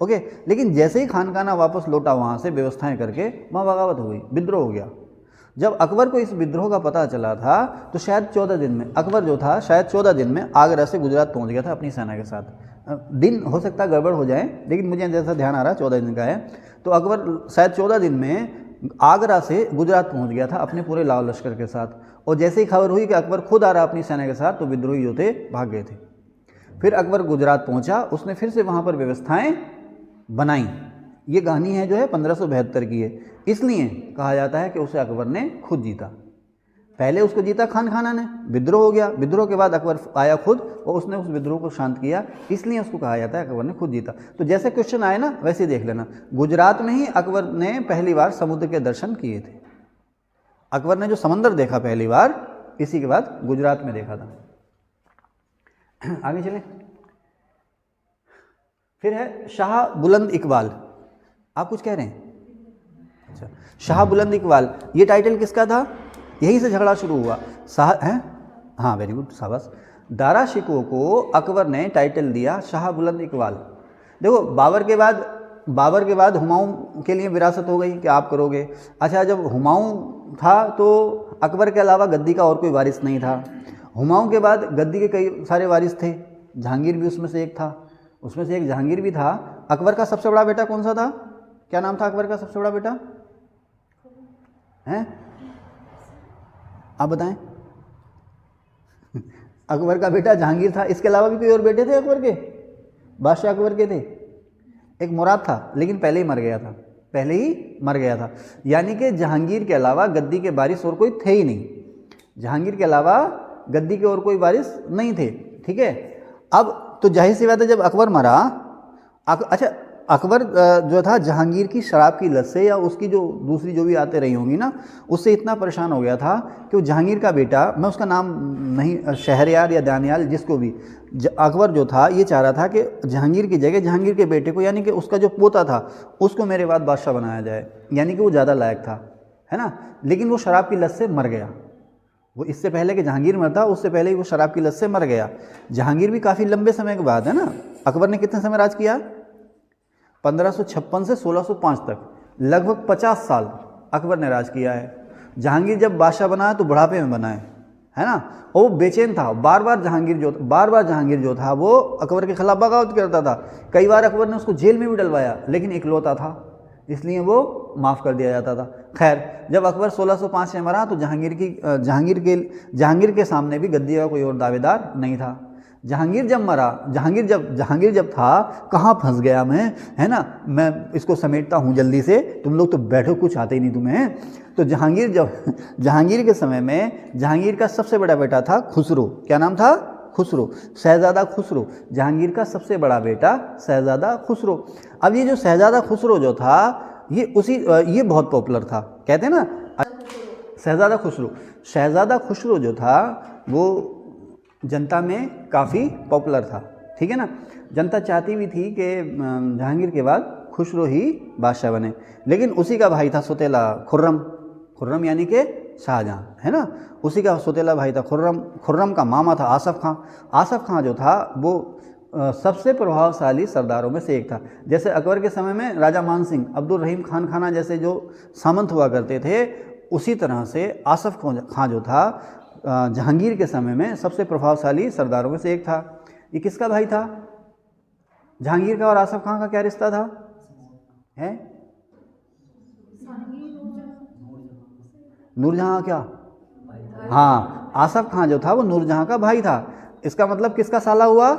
ओके। लेकिन जैसे ही खान खाना वापस लौटा वहाँ से व्यवस्थाएं करके, वहाँ बगावत हो गई, विद्रोह हो गया। जब अकबर को इस विद्रोह का पता चला था तो शायद 14 दिन में अकबर जो था, शायद 14 दिन में आगरा से गुजरात पहुँच गया था अपनी सेना के साथ। दिन हो सकता है गड़बड़ हो जाए, लेकिन मुझे जैसा ध्यान आ रहा है 14 दिन का है। तो अकबर शायद 14 दिन में आगरा से गुजरात पहुँच गया था अपने पूरे लाव लश्कर के साथ। और जैसे ही खबर हुई कि अकबर खुद आ रहा अपनी सेना के साथ, तो विद्रोही जो थे भाग गए थे। फिर अकबर गुजरात पहुंचा, उसने फिर से वहाँ पर व्यवस्थाएं बनाई। ये कहानी है जो है 1572 की है, इसलिए कहा जाता है कि उसे अकबर ने खुद जीता। पहले उसको जीता खान खाना ने, विद्रोह हो गया, विद्रोह के बाद अकबर आया खुद और उसने उस विद्रोह को शांत किया, इसलिए उसको कहा जाता है अकबर ने खुद जीता। तो जैसे क्वेश्चन आए ना वैसे ही देख लेना। गुजरात में ही अकबर ने पहली बार समुद्र के दर्शन किए थे। अकबर ने जो समंदर देखा पहली बार, इसी के बाद गुजरात में देखा था। आगे चले। फिर है शाह बुलंद इकबाल। आप कुछ कह रहे हैं? अच्छा, शाह बुलंद इकबाल, ये टाइटल किसका था? यहीं से झगड़ा शुरू हुआ। शाह है, हाँ वेरी गुड, शाबाश। दारा शिकोह को अकबर ने टाइटल दिया शाह बुलंद इकबाल। देखो बाबर के बाद हुमायूं के लिए विरासत हो गई कि आप करोगे। अच्छा, जब हुमायूं था तो अकबर के अलावा गद्दी का और कोई वारिस नहीं था। हुमायूं के बाद गद्दी के कई सारे वारिस थे, जहांगीर भी उसमें से एक था, उसमें से एक जहांगीर भी था। अकबर का सबसे बड़ा बेटा कौन सा था? क्या नाम था अकबर का सबसे बड़ा बेटा? हैं, आप बताएं। अकबर का बेटा जहांगीर था, इसके अलावा भी कोई और बेटे थे अकबर के? बादशाह अकबर के थे, एक मुराद था, लेकिन पहले ही मर गया था। यानी कि जहांगीर के अलावा गद्दी के वारिस और कोई थे ही नहीं। जहांगीर के अलावा गद्दी के और कोई वारिस नहीं थे, ठीक है। अब तो जाहिर सी बात है, जब अकबर मरा, अच्छा अकबर जो था जहांगीर की शराब की लत से या उसकी जो दूसरी जो भी आते रही होंगी ना, उससे इतना परेशान हो गया था कि वो जहांगीर का बेटा, मैं उसका नाम नहीं, शहरयार या दानियाल, जिसको भी, अकबर जो था ये चाह रहा था कि जहांगीर की जगह जहांगीर के बेटे को, यानी कि उसका जो पोता था, उसको मेरे बाद बादशाह बनाया जाए, यानी कि वो ज़्यादा लायक था, है ना। लेकिन वो शराब की लत से मर गया। वो इससे पहले कि जहांगीर मरता, उससे पहले ही वो शराब की लत से मर गया। जहांगीर भी काफ़ी लंबे समय के बाद, है ना। अकबर ने कितने समय राज किया? 1556 से 1605 तक, लगभग 50 साल अकबर ने राज किया है। जहांगीर जब बादशाह बना तो बुढ़ापे में बना है ना। और वो बेचैन था, बार बार जहांगीर जो था वो अकबर के खिलाफ बगावत करता था। कई बार अकबर ने उसको जेल में भी डलवाया, लेकिन इकलौता था, इसलिए वो माफ़ कर दिया जाता था। खैर, जब अकबर 1605 में मरा तो जहांगीर के सामने भी गद्दी का कोई और दावेदार नहीं था। जहांगीर जब मरा, जहांगीर जब था, कहाँ फंस गया मैं, है ना। मैं इसको समेटता हूँ जल्दी से, तुम लोग तो बैठो, कुछ आते ही नहीं तुम्हें। तो जहांगीर के समय में जहांगीर का सबसे बड़ा बेटा था खुसरो। क्या नाम था? खुसरो, शहजादा खुसरो। जहांगीर का सबसे बड़ा बेटा शहजादा खुसरो। अब ये जो शहजादा खुसरो जो था, ये बहुत पॉपुलर था, कहते हैं ना शहजादा खुसरो जो था वो जनता में काफ़ी पॉपुलर था, ठीक है ना। जनता चाहती भी थी कि जहांगीर के बाद खुसरो ही बादशाह बने, लेकिन उसी का भाई था सौतेला खुर्रम यानी कि शाहजहां, है ना। उसी का सौतेला भाई था खुर्रम का मामा था आसफ खां जो था वो सबसे प्रभावशाली सरदारों में से एक था। जैसे अकबर के समय में राजा मान सिंह, अब्दुल रहीम खान जैसे जो सामंत हुआ करते थे, उसी तरह से आसफ खां जो था जहांगीर के समय में सबसे प्रभावशाली सरदारों में से एक था। ये किसका भाई था? जहांगीर का और आसफ खां का क्या रिश्ता था? है नूरजहां क्या? हाँ, आसफ खां जो था वो नूरजहां का भाई था। इसका मतलब किसका साला हुआ?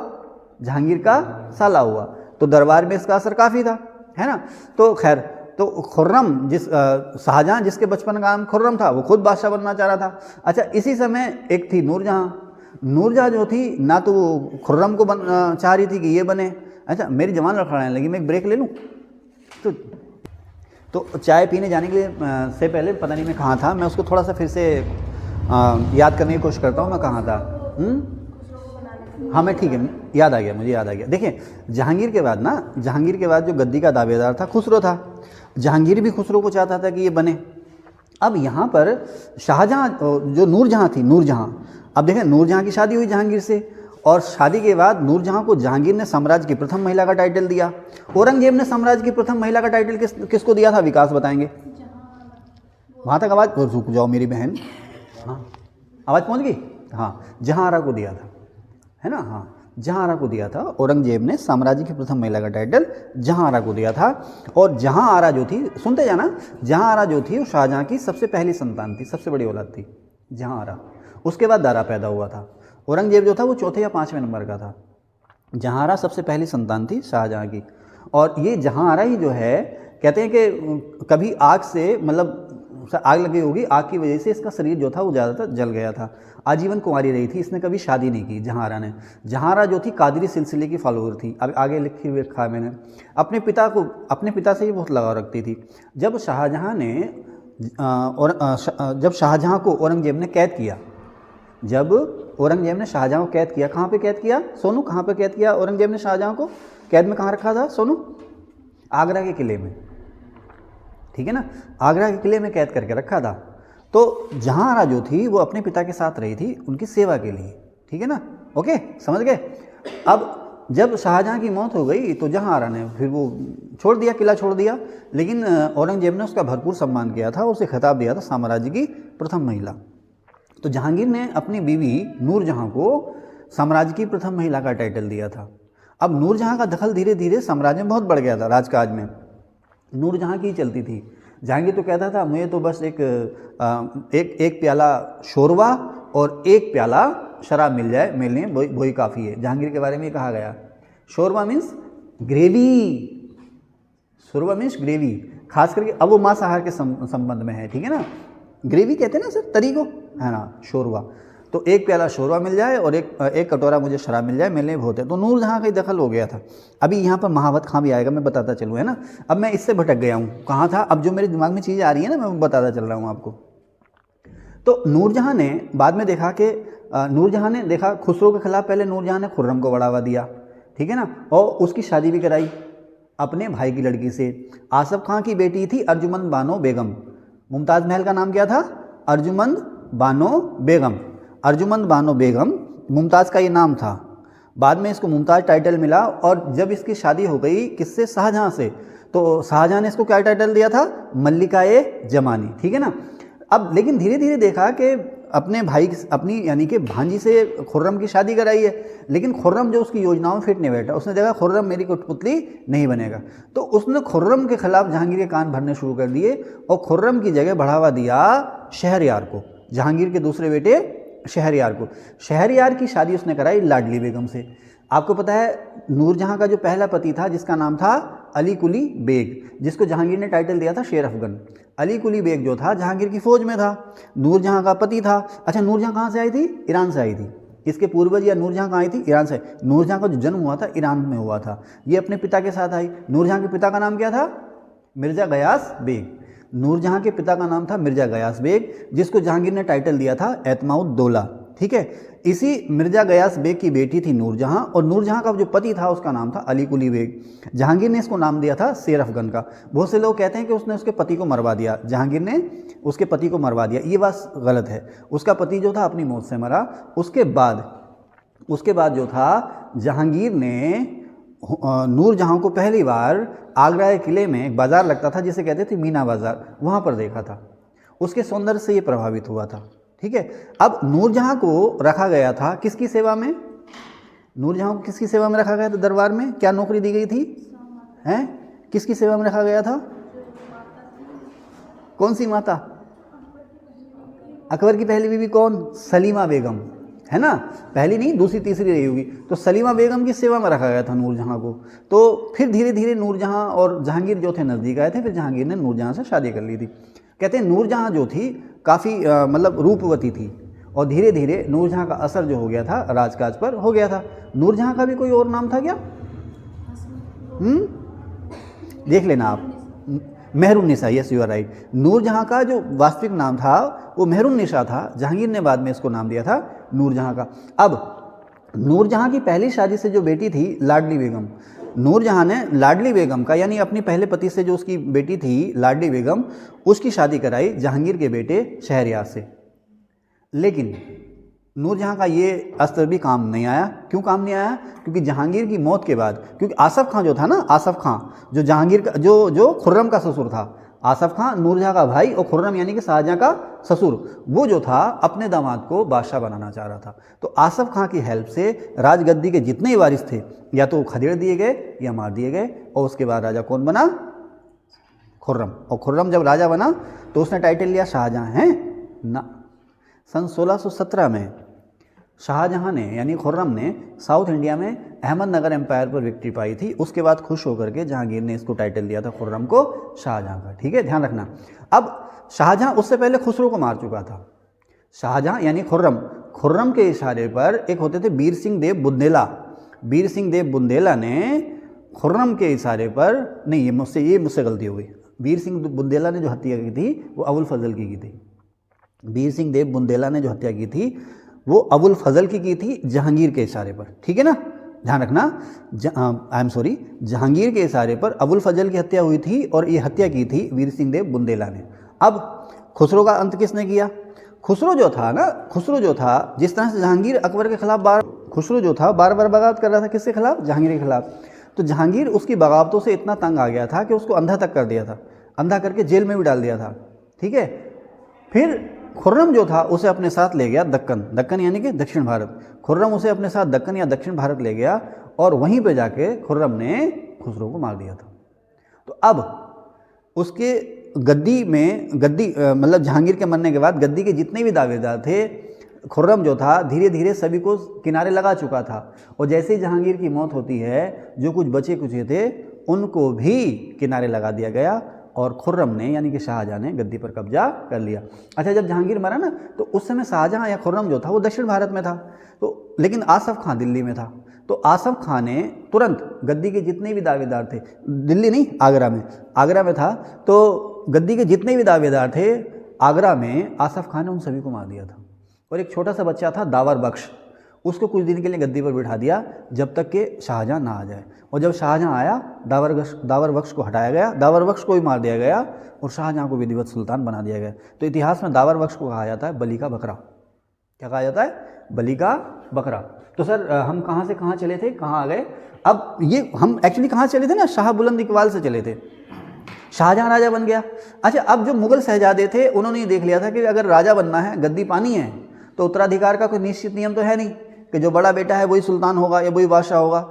जहांगीर का साला हुआ। तो दरबार में इसका असर काफ़ी था, है ना। तो खैर, तो खुर्रम शाहजहां जिसके बचपन का नाम खुर्रम था, वो खुद बादशाह बनना चाह रहा था। अच्छा, इसी समय एक थी नूरजहां जो थी ना, तो वो खुर्रम को चाह रही थी कि ये बने। अच्छा, मेरी जवान लड़खड़ाने लगी, मैं एक ब्रेक ले लूँ। तो चाय पीने जाने के लिए से पहले पता नहीं मैं कहाँ था, मैं उसको थोड़ा सा फिर से याद करने की कोशिश करता हूँ मैं कहाँ था। हाँ, मैं ठीक है, मुझे याद आ गया। देखिए, जहांगीर के बाद जो गद्दी का दावेदार था खुसरो था, जहांगीर भी खुसरो को चाहता था कि ये बने। अब यहाँ पर शाहजहाँ जो नूरजहाँ थी, नूरजहाँ, अब देखें नूरजहाँ की शादी हुई जहांगीर से, और शादी के बाद नूरजहाँ को जहांगीर ने साम्राज्य की प्रथम महिला का टाइटल दिया। औरंगजेब ने साम्राज्य की प्रथम महिला का टाइटल किसको दिया था, विकास बताएंगे। वहाँ तक आवाज़, रुक जाओ मेरी बहन, हाँ आवाज़ पहुँच गई, हाँ जहाँआरा को दिया था, है ना, हाँ जहाँआरा को दिया था। औरंगजेब ने साम्राज्य की प्रथम महिला का टाइटल जहाँआरा को दिया था। और जहाँआरा जो थी, सुनते जाना, जहाँआरा जो थी वो शाहजहाँ की सबसे पहली संतान थी, सबसे बड़ी औलाद थी जहाँआरा। उसके बाद दारा पैदा हुआ था। औरंगजेब जो था वो चौथे या पाँचवें नंबर का था। जहाँआरा सबसे पहली संतान थी शाहजहाँ की। और ये जहाँआरा ही जो है, कहते हैं कि कभी आग से, मतलब आग लगी होगी, आग की वजह से इसका शरीर जो था वो ज़्यादातर जल गया था। आजीवन कुंवारी रही थी, इसने कभी शादी नहीं की जहाँआरा ने। जहाँआरा जो थी कादरी सिलसिले की फॉलोअर थी। अब आगे लिखी हुई रखा है मैंने। अपने पिता से ही बहुत लगाव रखती थी। जब शाहजहाँ को औरंगजेब ने कैद किया, जब औरंगजेब ने शाहजहाँ को कैद किया, कहाँ पे कैद किया सोनू, कहाँ पे कैद किया औरंगजेब ने शाहजहाँ को, कैद में कहाँ रखा था सोनू, आगरा के किले में, ठीक है ना, आगरा के किले में कैद करके रखा था। तो जहाँआरा जो थी वो अपने पिता के साथ रही थी उनकी सेवा के लिए, ठीक है ना, ओके समझ गए। अब जब शाहजहाँ की मौत हो गई तो जहाँआरा ने फिर वो छोड़ दिया, किला छोड़ दिया, लेकिन औरंगजेब ने उसका भरपूर सम्मान किया था, उसे खिताब दिया था साम्राज्य की प्रथम महिला। तो जहांगीर ने अपनी बीवी नूरजहाँ को साम्राज्य की प्रथम महिला का टाइटल दिया था। अब नूरजहाँ का दखल धीरे धीरे साम्राज्य में बहुत बढ़ गया था, राजकाज में नूरजहाँ की चलती थी। जहांगीर तो कहता था मुझे तो बस एक प्याला शोरबा और एक प्याला शराब मिल जाए, मेरे लिए वही काफ़ी है। जहांगीर के बारे में ये कहा गया, शोरबा मीन्स ग्रेवी, शोरबा मीन्स ग्रेवी, खास करके अब वो मांसाहार के संबंध में है, ठीक है ना, ग्रेवी कहते हैं ना सर तरी को, है ना, शोरबा। तो एक प्याला शोरबा मिल जाए और एक कटोरा मुझे शराब मिल जाए, मेरे लिए बहुत है। तो नूरजहाँ का ही दखल हो गया था। अभी यहाँ पर महावत खां भी आएगा, मैं बताता चलूँ, है ना। अब मैं इससे भटक गया हूँ, कहाँ था, अब जो मेरे दिमाग में चीज़ें आ रही है ना मैं बताता चल रहा हूँ आपको। तो नूरजहाँ ने बाद में देखा कि नूरजहाँ ने देखा खुसरो के खिलाफ, पहले नूरजहाँ ने खुर्रम को बढ़ावा दिया, ठीक है ना, और उसकी शादी भी कराई अपने भाई की लड़की से। आसफ खां की बेटी थी अर्जुमंद बानो बेगम। मुमताज़ महल का नाम क्या था, अर्जुमंद बानो बेगम। अर्जुमंद बानो बेगम मुमताज़ का ये नाम था। बाद में इसको मुमताज़ टाइटल मिला, और जब इसकी शादी हो गई किससे, शाहजहाँ से, तो शाहजहाँ ने इसको क्या टाइटल दिया था, मल्लिका-ए जमानी, ठीक है ना। अब लेकिन धीरे धीरे देखा कि अपने भाई अपनी यानी कि भांजी से खुर्रम की शादी कराई है, लेकिन खुर्रम जो उसकी योजनाओं में फिट नहीं बैठा। उसने देखा खुर्रम मेरी कठपुतली नहीं बनेगा, तो उसने खुर्रम के खिलाफ जहांगीर के कान भरने शुरू कर दिए और खुर्रम की जगह बढ़ावा दिया शहरयार को, जहांगीर के दूसरे बेटे शहरयार को। शहरयार की शादी उसने कराई लाडली बेगम से। आपको पता है नूरजहाँ का जो पहला पति था जिसका नाम था अली कुली बेग, जिसको जहांगीर ने टाइटल दिया था शेर अफगन। अली कुली बेग जो था जहांगीर की फौज में था, नूरजहाँ का पति था। अच्छा, नूरजहाँ कहाँ से आई थी, ईरान से आई थी। इसके पूर्वज या नूरजहाँ कहाँ आई थी, ईरान से। नूरजहाँ का जो जन्म हुआ था ईरान में हुआ था। ये अपने पिता के साथ आई। नूरजहाँ के पिता का नाम क्या था, मिर्ज़ा गयास बेग। नूरजहाँ के पिता का नाम था मिर्ज़ा गयास बेग, जिसको जहांगीर ने टाइटल दिया था एतमाउद्दौला, ठीक है। इसी मिर्ज़ा गयास बेग की बेटी थी नूरजहाँ, और नूरजहाँ का जो पति था उसका नाम था अली कुली बेग। जहांगीर ने इसको नाम दिया था शेर अफगन का। बहुत से लोग कहते हैं कि उसने उसके पति को मरवा दिया, जहांगीर ने उसके पति को मरवा दिया। ये बात गलत है। उसका पति जो था अपनी मौत से मरा। उसके बाद जो था जहांगीर ने नूरजहाँ को पहली बार आगरा के किले में एक बाज़ार लगता था जिसे कहते थे मीना बाज़ार, वहाँ पर देखा था। उसके सौंदर्य से ये प्रभावित हुआ था, ठीक है। अब नूरजहाँ को रखा गया था किसकी सेवा में, नूरजहाँ को किसकी सेवा में रखा गया था, दरबार में क्या नौकरी दी गई थी, हैं, किसकी सेवा में रखा गया था, कौन सी माता, अकबर की पहली बीवी कौन, सलीमा बेगम, है ना। पहली नहीं दूसरी तीसरी रही होगी। तो सलीमा बेगम की सेवा में रखा गया था नूरजहाँ को। तो फिर धीरे धीरे नूरजहाँ और जहांगीर जो थे नज़दीक आए थे। फिर जहांगीर ने नूरजहाँ से शादी कर ली थी। कहते हैं नूरजहाँ जो थी काफ़ी मतलब रूपवती थी, और धीरे धीरे नूरजहाँ का असर जो हो गया था राजकाज पर हो गया था। नूरजहाँ का भी कोई और नाम था क्या, देख लेना आप, Mehrunnisa, yes you are right. Noorjahan का जो वास्तविक नाम था वो मेहरुन्निसा था। जहांगीर ने बाद में इसको नाम दिया था नूरजहाँ का। अब नूरजहाँ की पहली शादी से जो बेटी थी लाडली बेगम, नूरजहां ने लाडली बेगम का, यानी अपनी पहले पति से जो उसकी बेटी थी लाडली बेगम, उसकी शादी कराई जहांगीर के बेटे शहरयार से। लेकिन नूरजहां का ये अस्त्र भी काम नहीं आया। क्यों काम नहीं आया? क्योंकि जहांगीर की मौत के बाद, क्योंकि आसफ खां जो था ना, आसफ खां जो जहांगीर का जो खुर्रम का ससुर था, आसफ खां नूरजहां का भाई और खुर्रम यानी कि शाहजहां का ससुर, वो जो था अपने दामाद को बादशाह बनाना चाह रहा था। तो आसफ खां की हेल्प से राजगद्दी के जितने ही वारिस थे या तो खदेड़ दिए गए या मार दिए गए, और उसके बाद राजा कौन बना? खुर्रम। और खुर्रम जब राजा बना तो उसने टाइटल लिया शाहजहां है ना। सन 1617 में शाहजहां ने यानी खुर्रम ने साउथ इंडिया में अहमदनगर एम्पायर पर विक्ट्री पाई थी। उसके बाद खुश होकर के जहांगीर ने इसको टाइटल दिया था खुर्रम को शाहजहां का। ठीक है, ध्यान रखना। अब शाहजहां उससे पहले खुसरो को मार चुका था। शाहजहां यानी खुर्रम के इशारे पर एक होते थे वीर सिंह देव बुंदेला। वीर सिंह देव बुंदेला ने खुर्रम के इशारे पर, नहीं ये मुझसे गलती हो गई, वीर सिंह बुंदेला ने जो हत्या की थी वो अबुल फजल की थी। वीर सिंह देव बुंदेला ने जो हत्या की थी वो अबुल फजल की थी जहांगीर के इशारे पर। ठीक है ना, ध्यान रखना। जहांगीर के इशारे पर अबुल फजल की हत्या हुई थी और ये हत्या की थी वीर सिंह देव बुंदेला ने। अब खुसरो का अंत किसने किया? खुसरो जो था जिस तरह से जहांगीर अकबर के खिलाफ बार बार बगावत कर रहा था। किसके खिलाफ? जहांगीर के खिलाफ। तो जहांगीर उसकी बगावतों से इतना तंग आ गया था कि उसको अंधा तक कर दिया था, अंधा करके जेल में भी डाल दिया था। ठीक है, फिर खुर्रम जो था उसे अपने साथ ले गया दक्कन यानी कि दक्षिण भारत। खुर्रम उसे अपने साथ दक्कन या दक्षिण भारत ले गया और वहीं पे जाके खुर्रम ने खुसरो को मार दिया था। तो अब उसके मतलब जहांगीर के मरने के बाद गद्दी के जितने भी दावेदार थे, खुर्रम जो था धीरे धीरे सभी को किनारे लगा चुका था। और जैसे ही जहांगीर की मौत होती है, जो कुछ बचे कुचे थे उनको भी किनारे लगा दिया गया और खुर्रम ने यानी कि शाहजहां ने गद्दी पर कब्जा कर लिया। अच्छा, जब जहांगीर मरा ना तो उस समय शाहजहां या खुर्रम जो था वो दक्षिण भारत में था, तो लेकिन आसफ खां दिल्ली में था। तो आसफ खां ने तुरंत गद्दी के जितने भी दावेदार थे, दिल्ली नहीं आगरा में था, तो गद्दी के जितने भी दावेदार थे आगरा में, आसफ खां ने उन सभी को मार दिया था। और एक छोटा सा बच्चा था दावर बख्श, उसको कुछ दिन के लिए गद्दी पर बिठा दिया जब तक कि शाहजहां ना आ जाए। और जब शाहजहां आया दावर बख्श को हटाया गया, दावर बख्श को भी मार दिया गया और शाहजहां को विधिवत सुल्तान बना दिया गया। तो इतिहास में दावर बख्श को कहा जाता है बली का बकरा। क्या कहा जाता है? बली का बकरा। तो सर हम कहाँ से कहाँ चले थे, कहाँ आ गए? अब ये हम एक्चुअली कहाँ चले थे ना, शाह बुलंद इकबाल से चले थे। शाहजहां राजा बन गया। अच्छा, अब जो मुगल शहजादे थे उन्होंने ये देख लिया था कि अगर राजा बनना है, गद्दी पानी है, तो उत्तराधिकार का कोई निश्चित नियम तो है नहीं कि जो बड़ा बेटा है वही सुल्तान होगा या वही बादशाह होगा।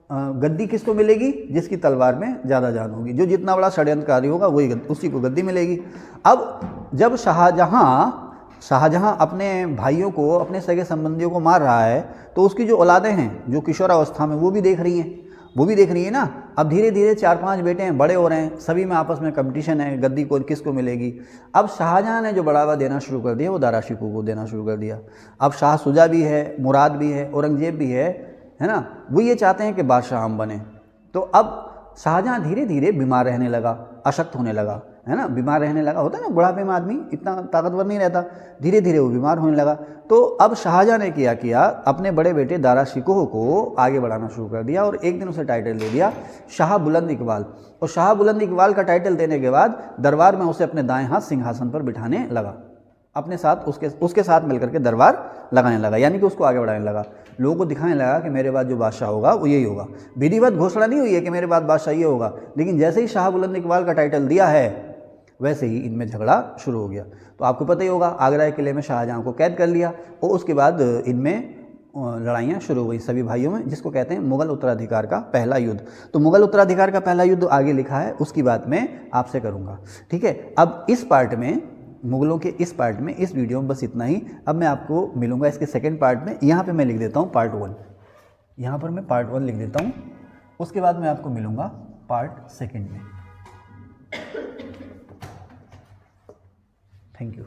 गद्दी किसको मिलेगी? जिसकी तलवार में ज़्यादा जान होगी, जो जितना बड़ा षड्यंत्रकारी होगा वही उसी को गद्दी मिलेगी। अब जब शाहजहां अपने भाइयों को, अपने सगे संबंधियों को मार रहा है, तो उसकी जो औलादें हैं जो किशोरावस्था में, वो भी देख रही है ना। अब धीरे धीरे 4-5 बेटे हैं, बड़े हो रहे हैं, सभी में आपस में कंपटीशन है, गद्दी को किसको मिलेगी। अब शाहजहां ने जो बढ़ावा देना शुरू कर दिया वो दारा शिकोह को देना शुरू कर दिया। अब शाह सुजा भी है, मुराद भी है, औरंगजेब भी है ना, वो ये चाहते हैं कि बादशाह हम बने। तो अब शाहजहां धीरे धीरे बीमार रहने लगा, अशक्त होने लगा, है ना, बीमार रहने लगा। होता है ना, बुढ़ापे में आदमी इतना ताकतवर नहीं रहता, धीरे धीरे वो बीमार होने लगा। तो अब शाहजहां ने क्या किया, अपने बड़े बेटे दारा शिकोह को आगे बढ़ाना शुरू कर दिया और एक दिन उसे टाइटल दे दिया शाह बुलंद इकबाल। और शाह बुलंद इकबाल का टाइटल देने के बाद दरबार में उसे अपने दाएं हाथ सिंहासन पर बिठाने लगा, अपने साथ उसके साथ मिलकर के दरबार लगाने लगा, यानी कि उसको आगे बढ़ाने लगा, लोगों को दिखाने लगा कि मेरे बाद जो बादशाह होगा वो यही होगा। विधिवत घोषणा नहीं हुई है कि मेरे बाद बादशाह ये होगा, लेकिन जैसे ही शाह बुलंद इकबाल का टाइटल दिया है वैसे ही इनमें झगड़ा शुरू हो गया। तो आपको पता ही होगा, आगरा के किले में शाहजहां को कैद कर लिया और उसके बाद इनमें लड़ाइयाँ शुरू हुई सभी भाइयों में, जिसको कहते हैं मुगल उत्तराधिकार का पहला युद्ध। तो मुगल उत्तराधिकार का पहला युद्ध आगे लिखा है, उसकी बात मैं आपसे करूँगा। ठीक है, अब इस पार्ट में, मुगलों के इस पार्ट में, इस वीडियो में बस इतना ही। अब मैं आपको मिलूँगा इसके सेकेंड पार्ट में। यहाँ पर मैं लिख देता हूँ पार्ट 1, यहाँ पर मैं पार्ट 1 लिख देता हूँ, उसके बाद मैं आपको मिलूँगा पार्ट 2 में। Thank you.